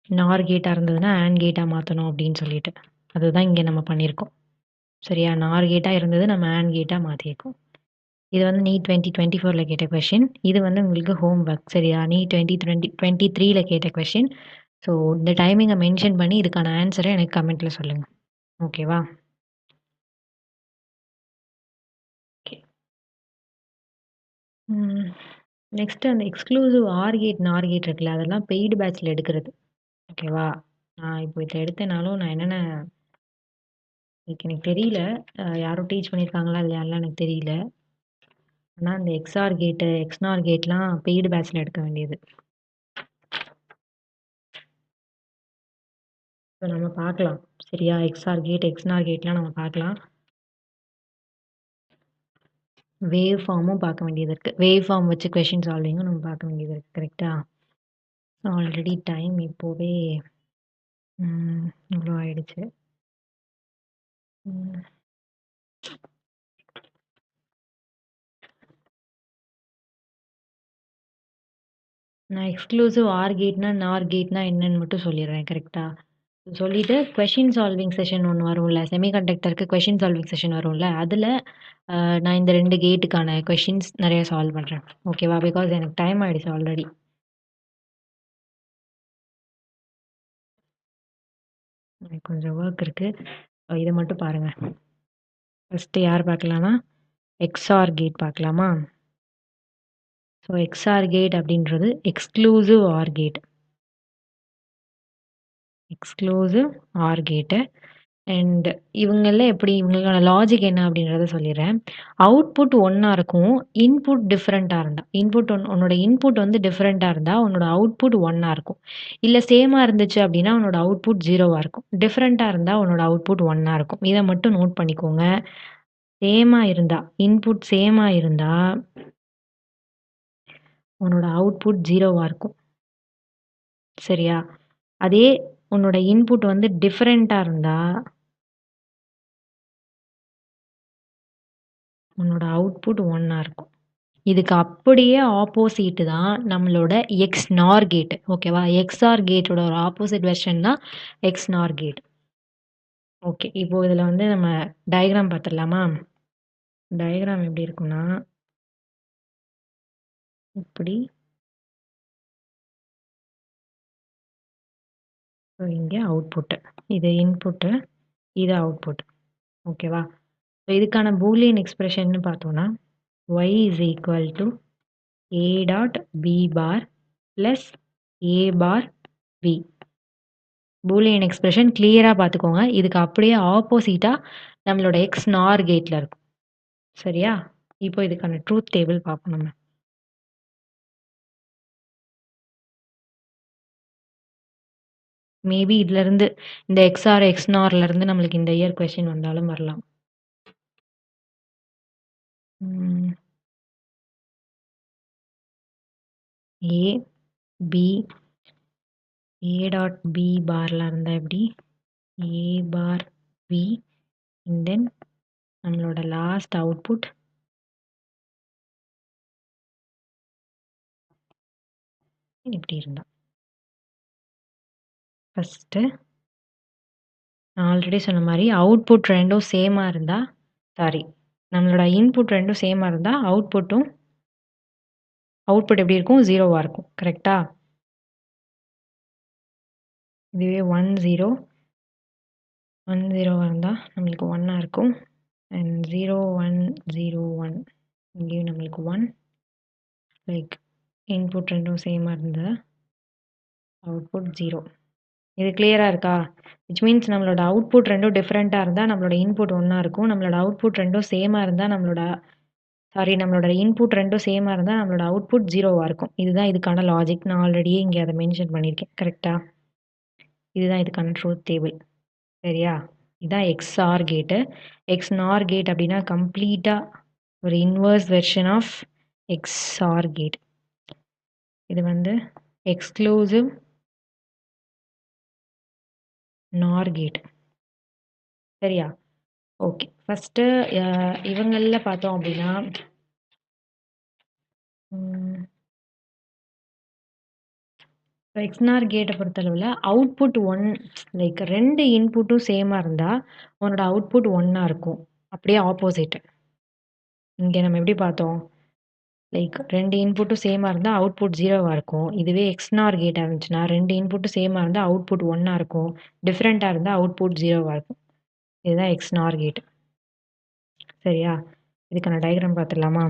NOR கேட்டா இருந்ததுன்னா AND கேட்டா மாத்தணும் அப்டின்னு சொல்லிட்டு. அதுதான் இங்க நம்ம பண்ணியிருக்கோம். சரியா? NOR கேட்டா இருந்தது நம்ம AND கேட்டா மாத்தியிருக்கோம். இது வந்து நீட் 2024ல கேட்ட கொஸ்டின். இது வந்து உங்களுக்கு ஹோம் ஒர்க். சரியா? நீட் 2023ல கேட்ட கொஸ்டின். ஸோ இந்த டைமிங்க மென்ஷன் பண்ணி இதுக்கான ஆன்ஸர எனக்கு கமெண்ட்ல சொல்லுங்க. ஓகேவா? ஓகே. நெக்ஸ்ட் அந்த exclusive or gate, NOR gate இருக்குல்ல, அதெல்லாம் பெய்டு பேட்ச்ல எடுக்கிறது. ஓகேவா? நான் இப்போ இத எடுத்தேனாலும் நான் என்னென்ன எனக்கு தெரியல. யாரும் டீச் பண்ணியிருக்காங்களா இல்லையான்லாம் எனக்கு தெரியல. ஆனா அந்த எக்ஸ்ஆர் கேட்டு, எக்ஸ்நார் கேட்லாம் பெய்டு பேட்ச்ல எடுக்க வேண்டியது. ஸோ நம்ம பார்க்கலாம். சரியா? எக்ஸ்ஆர் கேட், எக்ஸ்நார் கேட்லாம் நம்ம பார்க்கலாம். வேவ் ஃபார்மும் பார்க்க வேண்டியது இருக்கு. வேவ் ஃபார்ம் வச்சு கொஸ்டின் சால்விங்கும் நம்ம பார்க்க வேண்டியது இருக்கு. கரெக்ட்டா? ஆல்ரெடி டைம் இப்போவே இவ்ளோ ஆயிடுச்சு. ம். நான் எக்ஸ்க்ளூசிவ் ஆர் கேட்னா, நார் கேட்னா என்னன்னு மட்டும் சொல்லிடுறேன். கரெக்ட்டா? சொல்லிட்டு கொஸ்டின் சால்விங் செஷன் ஒண்ணு வரும்ல. செமிகண்டக்டருக்கு கொஸ்டின் சால்விங் செஷன் வரும்ல. அதுல நான் இந்த 2 கேட்டுக்கான கொஸ்டின்ஸ் நெறைய சால்வ் பண்றேன். ஓகேவா? பிகாஸ் எனக்கு டைம் ஆயிடுச்சு ஆல்ரெடி. எனக்கு கொஞ்சம் வொர்க் இருக்கு. இத மட்டும் பாருங்க. ஃபர்ஸ்ட் யார் பார்க்கலாம்னா, எக்ஸ்ஆர் கேட் பார்க்கலாமா? ஸோ எக்ஸ்ஆர் கேட் அப்படின்றது exclusive or gate. Exclusive or gate. And இவங்கலாம் எப்படி இவங்களுக்கான லாஜிக் என்ன அப்படின்றத சொல்லிடுறேன். அவுட்புட் ஒண்ணா இருக்கும். இன்புட் டிஃபரெண்ட்டா இருந்தா. உன்னோட இன்புட் வந்து டிஃபரெண்ட்டா இருந்தா, உன்னோட அவுட்புட் ஒண்ணா இருக்கும். இல்ல சேமா இருந்துச்சு அப்படின்னா, உன்னோட அவுட்புட் 0வா இருக்கும். டிஃபரெண்ட்டா இருந்தா உன்னோட அவுட்புட் ஒண்ணா இருக்கும். இத மட்டும் நோட் பண்ணிக்கோங்க. சேமா இருந்தா, இன்புட் சேமா இருந்தா, உன்னோட அவுட்புட் 0வா இருக்கும். சரியா? அதே உன்னோட இன்புட் வந்து டிஃபரெண்ட்டா இருந்தா, உன்னோட அவுட்புட் 1ஆ இருக்கும். இதுக்கு அப்படியே ஆப்போசிட் தான் நம்மளோட எக்ஸ் நார் கேட். ஓகேவா? எக்ஸ்ஆர் கேட்டோட ஒரு ஆப்போசிட் வெர்ஷன் தான் எக்ஸ் நார் கேட். ஓகே. இப்போ இதுல வந்து நம்ம டயகிராம் பார்த்துடலாமா? டயகிராம் எப்படி இருக்கும்னா, இப்படி. ஸோ இங்க அவுட்புட். இது இன்புட், இது அவுட்புட். ஓகேவா? ஸோ இதுக்கான பூலியன் எக்ஸ்பிரஷன்னு பார்த்தோம்னா, y is equal to a dot b bar plus a bar b. Boolean expression கிளியரா பார்த்துக்கோங்க. இதுக்கு அப்படியே ஆப்போசிட்டா நம்மளோட எக்ஸ் நார் கேட்ல இருக்கும். சரியா? இப்போ இதுக்கான ட்ரூத் டேபிள் பார்ப்போம் நம்ம. மேபி இதுலருந்து இந்த எக்ஸ்ஆர், எக்ஸ்நார்ல இருந்து நம்மளுக்கு இந்த இயர் கொஸ்டின் வந்தாலும் வரலாம். ம். ஏ, பி, ஏ டாட் பி பார்ல இருந்தா எப்படி? ஏ பார் பி அண்ட் தென் நம்மளோட லாஸ்ட் அவுட்புட் இப்படி இருந்தா. ஃபர்ஸ்ட்டு நான் ஆல்ரெடி சொன்ன மாரி அவுட்புட் 2ம் சேமா இருந்தா நம்மளோட இன்புட் 2ம் சேமா இருந்தா அவுட்புட் எப்படி இருக்கும்? 0வா இருக்கும். கரெக்ட்டா? இதுவே 1, 0 1, 0வா இருந்தா நம்மளுக்கு 1ஆ இருக்கும். அண்ட் 0, 1, 0, 1 இங்கேயும் நம்மளுக்கு 1 லைக் இன்புட் 2ம் சேமா இருந்தா அவுட்புட் 0. இது கிளியரா இருக்கா? விச் மீன்ஸ் நம்மளோட அவுட்புட் 2ம் டிஃபரெண்ட்டா இருந்தா நம்மளோட இன்புட் 1ஆ இருக்கும். நம்மளோட அவுட்புட் 2ம் சேமா இருந்தா நம்மளோட இன்புட் 2ம் சேமா இருந்தா நம்மளோட அவுட்புட் 0வா இருக்கும். இதுதான் இதுக்கான லாஜிக். நான் ஆல்ரெடியே இங்க அத மென்ஷன் பண்ணியிருக்கேன். கரெக்ட்டா? இதுதான் இதுக்கான ட்ரூத் டேபிள். சரியா? இதான் எக்ஸ்ஆர் கேட்டு. எக்ஸ்நார் கேட் அப்படின்னா கம்ப்ளீட்டா ஒரு inverse version of XOR gate. இது வந்து எக்ஸ்க்ளூசிவ் நார் கேட். சரியா? ஓகே. ஃபர்ஸ்ட்டு இவங்கள்ல பார்த்தோம் அப்படின்னா எக்ஸ்நார் கேட்டை பொறுத்தளவில் அவுட்புட் 1 லைக் 2 இன்புட்டும் சேமாக இருந்தால் உன்னோட அவுட்புட் 1ஆ இருக்கும். அப்படியே ஆப்போசிட். இங்கே நம்ம எப்படி பார்த்தோம்? லைக் 2 இன்புட்டும் சேமாக இருந்தால் அவுட்புட் 0வா இருக்கும். இதுவே எக்ஸ்நார் கேட்டாக இருந்துச்சுன்னா 2 இன்புட்டும் சேமாக இருந்தால் அவுட்புட் 1ஆ இருக்கும். டிஃப்ரெண்ட்டாக இருந்தால் அவுட்புட் 0வா இருக்கும். இதுதான் எக்ஸ்நார் கேட். சரியா? இதுக்கான டயக்ராம் பார்த்துடலாமா?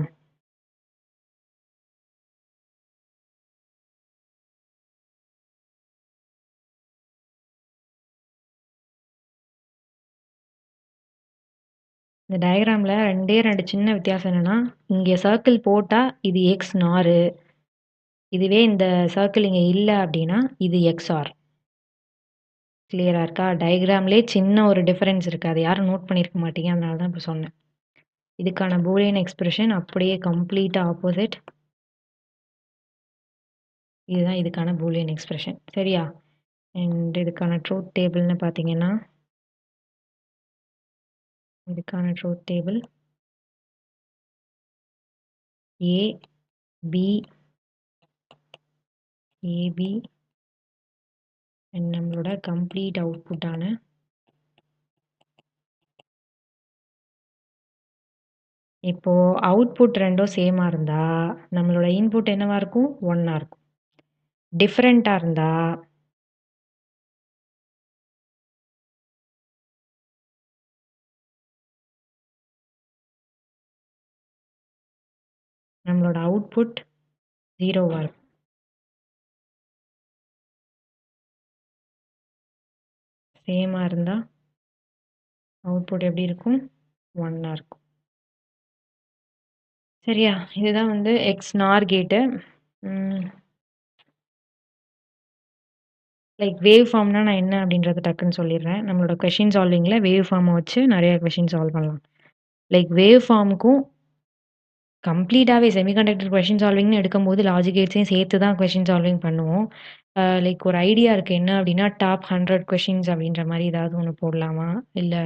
இந்த டயக்ராமில் 2 சின்ன வித்தியாசம் என்னென்னா இங்கே சர்க்கிள் போட்டால் இது எக்ஸ் நாரு, இதுவே இந்த சர்க்கிள் இங்கே இல்லை அப்படின்னா இது எக்ஸ்ஆர். கிளியராக இருக்கா? டயக்ராம்லேயே சின்ன ஒரு டிஃபரன்ஸ் இருக்குது. அதை யாரும் நோட் பண்ணியிருக்க மாட்டீங்க. அதனால தான் இப்போ சொன்னேன். இதுக்கான பூலியன் எக்ஸ்பிரஷன் அப்படியே கம்ப்ளீட்டாக ஆப்போசிட். இதுதான் இதுக்கான பூலியன் எக்ஸ்பிரஷன். சரியா? அண்ட் இதுக்கான ட்ரூத் டேபிள்னு பார்த்தீங்கன்னா இதுக்கான ட்ரூத் டேபிள் ஏபி அண்ட் நம்மளோட கம்ப்ளீட் அவுட்புட்டான இப்போது அவுட்புட் 2ம் சேமாக இருந்தால் நம்மளோட இன்புட் என்னவா இருக்கும்? 1ஆ இருக்கும். டிஃப்ரெண்ட்டாக இருந்தால் நம்மளோட அவுட்புட் 0வா இருக்கும். சேமாக இருந்தால் அவுட்புட் எப்படி இருக்கும்? 1ஆ இருக்கும். சரியா? இதுதான் வந்து எக்ஸ்நார் கேட்டு. லைக் வேவ் ஃபார்ம்னா நான் என்ன அப்படின்றத டக்குன்னு சொல்லிடுறேன். நம்மளோட கொஷின் சால்விங்கில் வேவ் ஃபார்மை வச்சு நிறைய கொஷின் சால்வ் பண்ணலாம். லைக் வேவ் ஃபார்முக்கும் கம்ப்ளீட்டாகவே செமிகண்டக்டர் கொஷின் சால்விங்னு எடுக்கும்போது லாஜிக் கேட்ஸையும் சேர்த்து தான் கொஷின் சால்விங் பண்ணுவோம். லைக் ஒரு ஐடியா இருக்குது என்ன அப்படின்னா டாப் 100 கொஷின்ஸ் அப்படின்ற மாதிரி ஏதாவது ஒன்று போடலாமா? இல்லை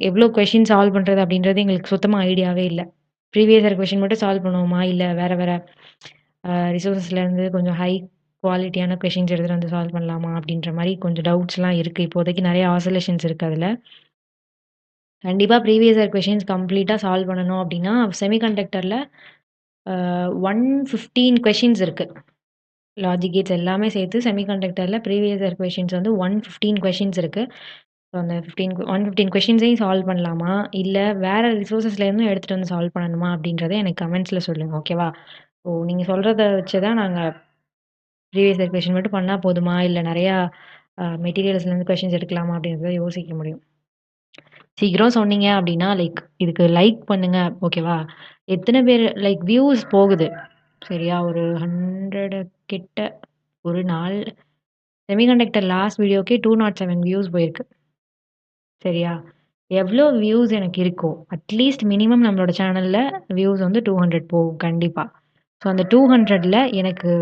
எவ்வளோ கொஷின் சால்வ் பண்ணுறது அப்படின்றது எங்களுக்கு சுத்தமாக ஐடியாவே இல்லை. ப்ரீவியஸ் இயர் கொஷின் மட்டும் சால்வ் பண்ணுவோமா? இல்லை வேறு ரிசோர்ஸஸ்லேருந்து கொஞ்சம் ஹை குவாலிட்டியான கொஷின்ஸ் எடுத்துகிட்டு வந்து சால்வ் பண்ணலாமா? அப்படின்ற மாதிரி கொஞ்சம் டவுட்ஸ்லாம் இருக்குது. இப்போதைக்கு நிறைய ஆசோலேஷன்ஸ் இருக்குது அதில். கண்டிப்பாக ப்ரீவியஸ் இயர் கொஷின்ஸ் கம்ப்ளீட்டாக சால்வ் பண்ணணும் அப்படின்னா செமிகண்டக்டரில் 115 கொஷின்ஸ் இருக்குது. லாஜிக் கேட்ஸ் எல்லாமே சேர்த்து செமிகண்டக்டரில் ப்ரீவியஸ் இயர் கொஷின்ஸ் வந்து 115 கொஷின்ஸ் இருக்குது. ஸோ அந்த 115 கொஷின்ஸையும் சால்வ் பண்ணலாமா? இல்லை வேறு ரிசோர்ஸஸ்லேருந்தும் எடுத்துகிட்டு வந்து சால்வ் பண்ணணுமா? அப்படின்றத எனக்கு கமெண்ட்ஸில் சொல்லுங்கள். ஓகேவா? ஸோ நீங்கள் சொல்கிறத வச்சு தான் நாங்கள் ப்ரீவியஸ் இயர் கொஷின் மட்டும் பண்ணால் போதுமா? இல்லை நிறையா மெட்டீரியல்ஸ்லேருந்து கொஷின்ஸ் எடுக்கலாமா? அப்படின்றத யோசிக்க முடியும். சீக்கிரம் சொன்னீங்க அப்படின்னா லைக் இதுக்கு லைக் பண்ணுங்க. ஓகேவா? எத்தனை பேர் லைக் வியூஸ் போகுது? சரியா? ஒரு 100 கிட்ட ஒரு நாள் செமிகண்டக்டர் லாஸ்ட் வீடியோக்கே 207 வியூஸ் போயிருக்கு. சரியா? எவ்வளோ வியூஸ் எனக்கு இருக்கோ அட்லீஸ்ட் மினிமம் நம்மளோட சேனலில் வியூஸ் வந்து 200 போகும் கண்டிப்பாக. ஸோ அந்த 200ல் எனக்கு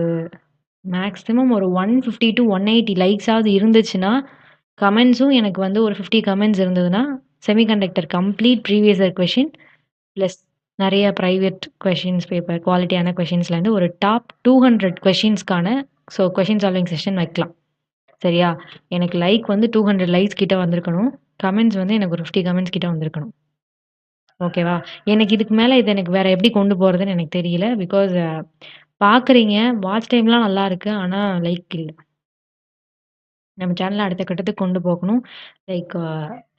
மேக்ஸிமம் ஒரு 150 to 180 லைக்ஸாவது இருந்துச்சுன்னா, கமெண்ட்ஸும் எனக்கு வந்து ஒரு 50 கமெண்ட்ஸ் இருந்ததுன்னா, semiconductor complete previous year question plus நிறைய ப்ரைவேட் கொஷின்ஸ் பேப்பர் குவாலிட்டியான கொஷின்ஸ்லேருந்து ஒரு டாப் 200 கொஷின்ஸ்க்கான ஸோ கொஷின் சால்விங் செஷன் வைக்கலாம். சரியா? எனக்கு லைக் வந்து 200 லைக்ஸ் கிட்ட வந்திருக்கணும். கமெண்ட்ஸ் வந்து எனக்கு ஒரு 50 கமெண்ட்ஸ் கிட்ட வந்திருக்கணும். ஓகேவா? எனக்கு இதுக்கு மேல இத எனக்கு வேற எப்படி கொண்டு போறதுன்னு எனக்கு தெரியல. பிகாஸ் பார்க்குறீங்க, வாட்ச் டைம்லாம் நல்லா இருக்கு. ஆனா லைக் இல்ல. நம்ம சேனல அடுத்த கட்டத்துக்கு கொண்டு போகணும். லைக்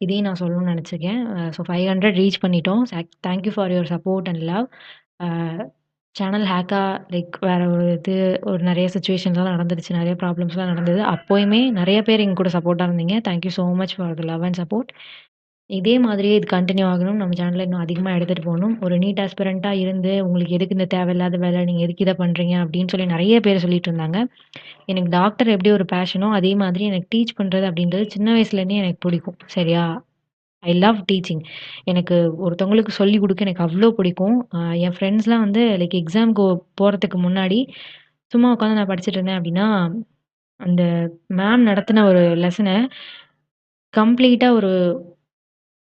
இதையும் நான் சொல்லணும்னு நெனச்சிருக்கேன். ஸோ 500 ரீச் பண்ணிட்டோம். Thank you for your support and love. Uh channel ஹேக்கா லைக் வேற ஒரு ஒரு நெறைய சிச்சுவேஷன்ஸ்லாம் நடந்துருச்சு. நெறைய ப்ராப்ளம்ஸ்லாம் நடந்தது. அப்பயுமே நெறைய பேர் எங்க கூட சப்போர்ட்டா இருந்தீங்க. Thank you so much for the love and support. இதே மாதிரியே இது கன்டின்யூ ஆகணும். நம்ம சேனல இன்னும் அதிகமா எடுத்துட்டு போணும். ஒரு நீட் ஆஸ்பிரன்ட்டா இருந்து, உங்களுக்கு எதுக்கு இந்த தேவையில்லாத வேலை? நீங்க எதுக்கு இத பண்றீங்க? அப்படின்னு சொல்லி நெறைய பேர் சொல்லிட்டு இருந்தாங்க. எனக்கு டாக்டர் எப்படி ஒரு பேஷனோ, அதே மாதிரி எனக்கு டீச் பண்றது அப்படின்றது சின்ன வயசுலேருந்தே எனக்கு பிடிக்கும். சரியா? I love teaching. எனக்கு ஒருத்தவங்களுக்கு சொல்லிக் குடுக்க எனக்கு அவ்ளோ பிடிக்கும். என் ஃப்ரெண்ட்ஸ்லாம் வந்து லைக் எக்ஸாம்க்கு போறதுக்கு முன்னாடி, சும்மா உட்காந்து நான் படிச்சுட்டு இருந்தேன் அப்படின்னா, அந்த மேம் நடத்தின ஒரு லெசன கம்ப்ளீட்டா ஒரு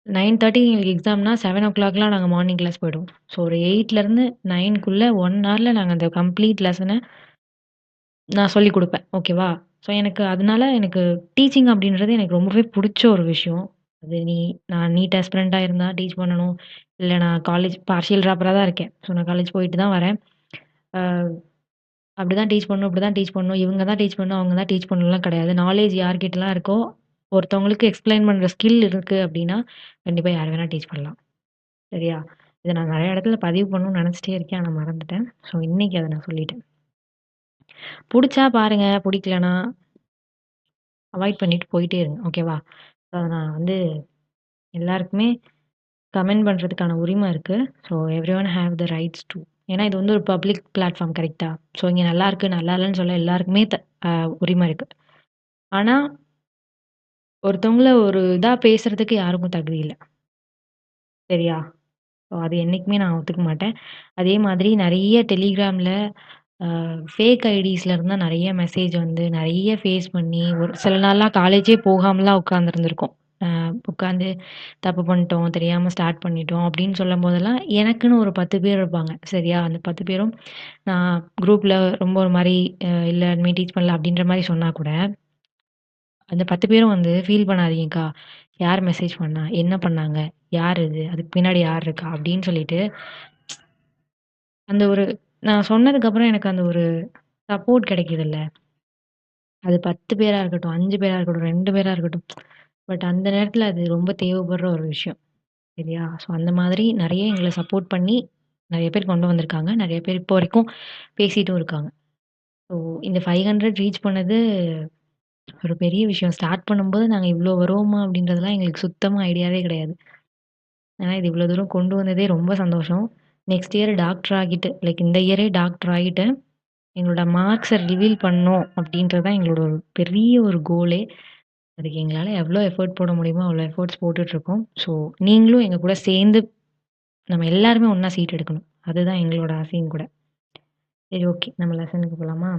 9:30 எங்களுக்கு எக்ஸாம்னா 7:00லாம் நாங்க மார்னிங் கிளாஸ் போயிடுவோம். ஸோ ஒரு 8லருந்து 9க்குள்ள 1 ஹார்ல நாங்க அந்த கம்ப்ளீட் லெசன நான் சொல்லிக் குடுப்பேன். ஓகேவா? ஸோ எனக்கு அதனால எனக்கு டீச்சிங் அப்படின்றது எனக்கு ரொம்பவே புடிச்ச ஒரு விஷயம். அது நான் நீட் ஆஸ்பிரன்ட்டா இருந்தா டீச் பண்ணணும். இல்ல நான் காலேஜ் பார்ஷியல் ட்ராப்பரா தான் இருக்கேன். ஸோ நான் காலேஜ் போயிட்டு தான் வரேன். அ அப்படிதான் டீச் பண்ணணும், இப்படிதான் டீச் பண்ணணும், இவங்க தான் டீச் பண்ணணும், அவங்க தான் டீச் பண்ணணும்லாம் கிடையாது. நாலேட்ஜ் யார்கிட்டலாம் இருக்கோ, ஒருத்தவங்களுக்கு எக்ஸ்ப்ளைன் பண்ற ஸ்கில் இருக்கு அப்படின்னா, கண்டிப்பா யார் வேணா டீச் பண்ணலாம். சரியா? இத நான் நெறைய இடத்துல பதிவு பண்ணணும்னு நெனச்சுட்டே இருக்கேன். ஆனா மறந்துட்டேன். ஸோ இன்னைக்கு அத நான் சொல்லிட்டேன். புடிச்சா பாருங்க, புடிக்கலனா அவாய்ட் பண்ணிட்டு போயிட்டே இருங்க. ஓகேவா? அத நான் வந்து எல்லாருக்குமே கமெண்ட் பண்றதுக்கான உரிமை இருக்கு. So everyone have the rights to. ஏன்னா இது வந்து ஒரு பப்ளிக் பிளாட்ஃபார்ம் கரெக்ட்டா? ஸோ இங்க நல்லாருக்கு, நல்லா இல்லன்னு சொல்ல எல்லாருக்குமே அ உரிமை இருக்கு. ஆனா, ஒருத்தவங்கள ஒரு இதா பேசுறதுக்கு யாருக்கும் தகுதி இல்ல. சரியா? ஸோ அது என்னைக்குமே நான் ஒத்துக்க மாட்டேன். அதே மாதிரி நெறைய டெலிகிராம்ல ஃபேக் ஐடிஸ்ல இருந்து தான் நெறைய மெசேஜ் வந்து நெறைய ஃபேஸ் பண்ணி ஒரு சில நாள்லாம் காலேஜே போகாமலாம் உட்காந்துருந்துருக்கோம். உட்காந்து தப்பு பண்ணிட்டோம், தெரியாம ஸ்டார்ட் பண்ணிட்டோம் அப்படின்னு சொல்லும்போதெல்லாம் எனக்குன்னு ஒரு 10 பேர் இருப்பாங்க. சரியா? அந்த 10 பேரும் நான் குரூப்ல ரொம்ப ஒரு மாரி இல்ல இனிமே டீச் பண்ணல அப்படின்ற மாரி சொன்னா கூட, அந்த 10 பேரும் வந்து ஃபீல் பண்ணாதீங்கக்கா. யார் மெசேஜ் பண்ணா? என்ன பண்ணாங்க? யார் இது? அதுக்கு பின்னாடி யார் இருக்கா? அப்படின்னு சொல்லிட்டு அந்த ஒரு நான் சொன்னதுக்கப்புறம் எனக்கு அந்த ஒரு சப்போர்ட் கிடைக்குதுல்ல. அது 10 பேரா இருக்கட்டும், 5 பேரா இருக்கட்டும், 2 பேரா இருக்கட்டும். பட் அந்த நேரத்தில அது ரொம்ப தேவைப்படுற ஒரு விஷயம். சரியா? ஸோ அந்த மாதிரி நெறைய எங்கள சப்போர்ட் பண்ணி நெறைய பேர் கொண்டு வந்திருக்காங்க. நெறைய பேர் இப்போ வரைக்கும் பேசிட்டும் இருக்காங்க. ஸோ இந்த 500 ரீச் பண்ணது ஒரு பெரிய விஷயம். ஸ்டார்ட் பண்ணும்போது நாங்க இவ்ளோ வருவோமா? அப்படின்றதெல்லாம் எங்களுக்கு சுத்தமா ஐடியாவே கிடையாது. ஆனா இது இவ்ளோ தூரம் கொண்டு வந்ததே ரொம்ப சந்தோஷம். நெக்ஸ்ட் இயர் டாக்டர் ஆகிட்டு லைக் இந்த இயரே டாக்டர் ஆகிட்டு எங்களோட மார்க்ஸ ரிவீல் பண்ணோம் அப்படின்றது தான் எங்களோட ஒரு பெரிய ஒரு கோலே. அதுக்கு எங்களால எவ்வளோ எஃபோர்ட் போட முடியுமோ, அவ்வளோ எஃபோர்ட்ஸ் போட்டுட்ருக்கோம். ஸோ, நீங்களும் எங்க கூட சேர்ந்து நம்ம எல்லாருமே ஒண்ணா சீட் எடுக்கணும். அதுதான் எங்களோட ஆசையும் கூட. சரி ஓகே. நம்ம லெசனுக்கு போலாமா?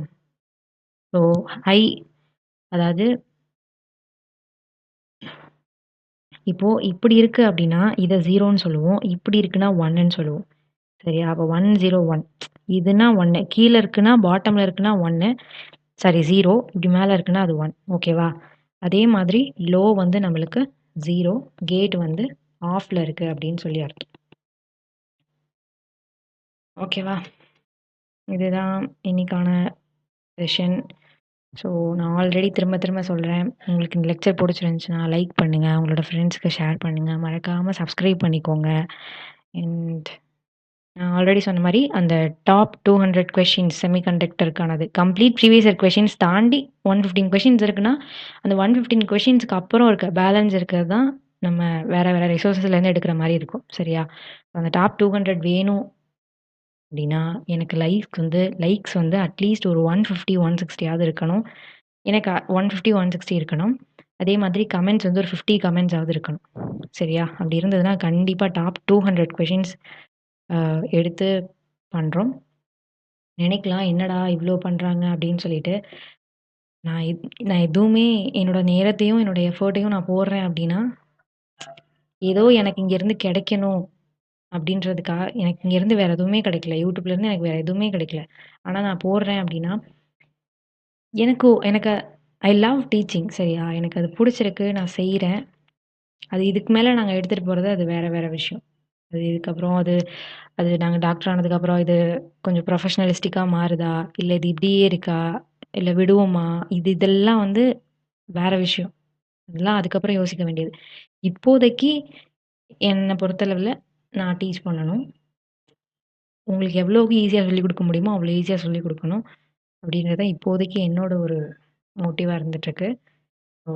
ஸோ, ஹை அதாவது இப்போ இப்படி இருக்கு அப்படின்னா, இத 0ன்னு சொல்லுவோம். இப்படி இருக்குன்னா 1ன்னு சொல்லுவோம். சரியா? அப்ப 1, 0, 1 இதுன்னா 1 கீழ இருக்குன்னா, பாட்டம்ல இருக்குன்னா 1 சாரி 0 இப்படி மேல இருக்குன்னா அது 1 ஓகேவா? அதே மாதிரி லோ வந்து நம்மளுக்கு 0 கேட் வந்து ஆஃப்ல இருக்கு அப்படின்னு சொல்லி அர்த்தம். ஓகேவா? இதுதான் இன்னைக்கான செஷன். ஸோ நான் ஆல்ரெடி திரும்ப திரும்ப சொல்றேன். உங்களுக்கு இந்த லெக்சர் புடிச்சிருந்துச்சுன்னா லைக் பண்ணுங்க. உங்களோட ஃப்ரெண்ட்ஸ்க்கு ஷேர் பண்ணுங்க. மறக்காம சப்ஸ்கிரைப் பண்ணிக்கோங்க. அண்ட் நான் ஆல்ரெடி சொன்ன மாரி அந்த டாப் 200 கொஸ்டின்ஸ் செமிகண்டக்டருக்கானது. கம்ப்ளீட் ப்ரீவியஸ் இயர் கொஸ்டின்ஸ் தாண்டி 115 கொஸ்டின்ஸ் இருக்குன்னா, அந்த 115 கொஸ்டின்ஸ்க்கு அப்புறம் இருக்க பேலன்ஸ் இருக்கிறது தான் நம்ம வேற வேற ரிசோர்ஸஸ்லேருந்து எடுக்கிற மாரி இருக்கும். சரியா? அந்த டாப் 200 வேணும் அப்டின்னா, எனக்கு லைக்ஸ் வந்து அட்லீஸ்ட் ஒரு 150, 160யாவது இருக்கணும். எனக்கு 150, 160 இருக்கணும். அதே மாதிரி கமெண்ட்ஸ் வந்து ஒரு 50 கமெண்ட்ஸாவது இருக்கணும். சரியா? அப்டி இருந்ததுன்னா கண்டிப்பா டாப் 200 கொஸ்டின்ஸ் எடுத்து பண்றோம். நினைக்கலாம், "என்னடா இவ்ளோ பண்றாங்க?" அப்படின்னு சொல்லிட்டு. நான் எதுவுமே என்னோட நேரத்தையும், என்னோட எஃபோர்ட்டையும் நான் போடுறேன் அப்படின்னா, ஏதோ எனக்கு இங்கேருந்து கிடைக்கணும் எனக்கு இங்கேருந்து வேற எதுவுமே கிடைக்கல. YouTubeலேருந்து எனக்கு வேற எதுவுமே கிடைக்கல. ஆனா நான் போடுறேன் அப்படின்னா, எனக்கு ஐ லவ் டீச்சிங் சரியா? எனக்கு அது புடிச்சிருக்கு. நான் செய்றேன். அது இதுக்கு மேல நாங்க எடுத்துட்டு போறது அது வேற வேற விஷயம். அது இதுக்கப்புறம் அது அது நாங்க டாக்டர் ஆனதுக்கப்புறம் இது கொஞ்சம் ப்ரொஃபஷனலிஸ்டிக்கா மாறுதா? இல்ல இது இப்படியே இருக்கா? இல்ல விடுவோமா? இதெல்லாம் வந்து வேற விஷயம். அதெல்லாம் அதுக்கப்புறம் யோசிக்க வேண்டியது. இப்போதைக்கு என்ன பொறுத்தளவுல நான் டீச் பண்ணணும். உங்களுக்கு எவ்வளோக்கு ஈஸியா சொல்லிக் குடுக்க முடியுமோ, அவ்வளோ ஈஸியா சொல்லிக் குடுக்கணும். அப்படின்றது தான் இப்போதைக்கு என்னோட ஒரு மோட்டிவா இருந்துட்டுருக்கு. So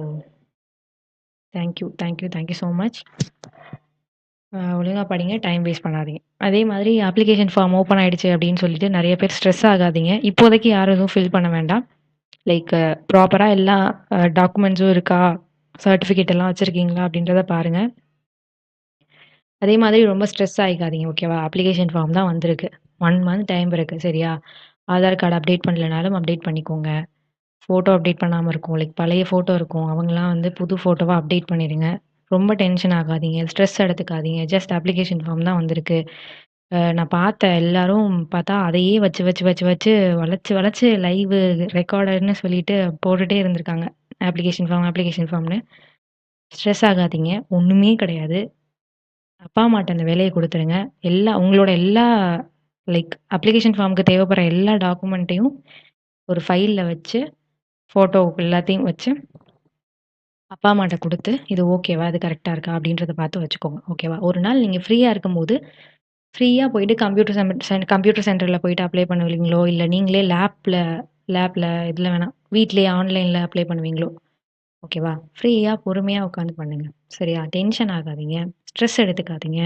thank you so much. ஒழுங்கா படிங்க. டைம் வேஸ்ட் பண்ணாதீங்க. அதே மாதிரி அப்ளிகேஷன் ஃபார்ம் ஓப்பன் ஆயிடுச்சு அப்படின்னு சொல்லிட்டு நெறைய பேர் ஸ்ட்ரெஸ் ஆகாதீங்க. இப்போதைக்கு யாரும் எதுவும் ஃபில் பண்ண வேண்டாம். லைக் ப்ராப்பரா எல்லா டாக்குமெண்ட்ஸும் இருக்கா? சர்டிஃபிகேட் எல்லாம் வச்சிருக்கீங்களா? அப்படின்றத பாருங்க. அதே மாதிரி ரொம்ப ஸ்ட்ரெஸ் ஆயிக்காதீங்க. ஓகேவா? அப்ளிகேஷன் ஃபார்ம் தான் வந்திருக்கு. 1 மந்த் டைம் இருக்கு. சரியா? ஆதார் கார்டு அப்டேட் பண்ணலனாலும் அப்டேட் பண்ணிக்கோங்க. ஃபோட்டோ அப்டேட் பண்ணாம இருக்கும். லைக் பழைய ஃபோட்டோ இருக்கும். அவங்கலாம் வந்து புது ஃபோட்டோவா அப்டேட் பண்ணிடுங்க. ரொம்ப டென்ஷன் ஆகாதீங்க. ஸ்ட்ரெஸ் எடுத்துக்காதீங்க. ஜஸ்ட் அப்ளிகேஷன் ஃபார்ம் தான் வந்திருக்கு. நான் பார்த்தேன் எல்லாரும் பார்த்தா அதையே வச்சு, வச்சு, வச்சு, வச்சு வளச்சு, வளச்சு லைவு ரெக்கார்டர்ன்னு சொல்லிட்டு போட்டுட்டே இருந்திருக்காங்க. அப்ளிகேஷன் ஃபார்ம்ன்னு. ஸ்ட்ரெஸ் ஆகாதீங்க. ஒண்ணுமே கிடையாது. அப்பா, அம்மாட்ட அந்த வேலைய குடுத்துருங்க. உங்களோட எல்லா லைக் அப்ளிகேஷன் ஃபார்ம்க்கு தேவைப்படுற எல்லா டாக்குமெண்ட்டையும் ஒரு ஃபைல்ல வச்சு, ஃபோட்டோ எல்லாத்தையும் வச்சு அப்பா, அம்மாட்ட குடுத்து, இது ஓகேவா? இது கரெக்ட்டா இருக்கா? அப்படின்றத பார்த்து வச்சுக்கோங்க. ஓகேவா? ஒரு நாள் நீங்க ஃப்ரீயா இருக்கும்போது, ஃப்ரீயா போயிட்டு கம்ப்யூட்டர் சென்டர்ல போயிட்டு அப்ளை பண்ணுவீங்களோ, இல்ல நீங்களே லேப்ல எதுல வேணா, வீட்லயே ஆன்லைன்ல அப்ளை பண்ணுவீங்களோ, ஓகேவா? ஃப்ரீயா பொறுமையா உட்காந்து பண்ணுங்க. சரியா? டென்ஷன் ஆகாதீங்க. ஸ்ட்ரெஸ் எடுத்துக்காதீங்க.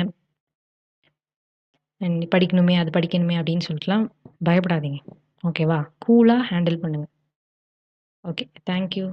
படிக்கணுமே, அது படிக்கணுமே அப்படின்னு சொல்லிட்டுலாம் பயப்படாதீங்க. ஓகேவா? கூலா ஹேண்டில் பண்ணுங்க. ஓகே. Thank you.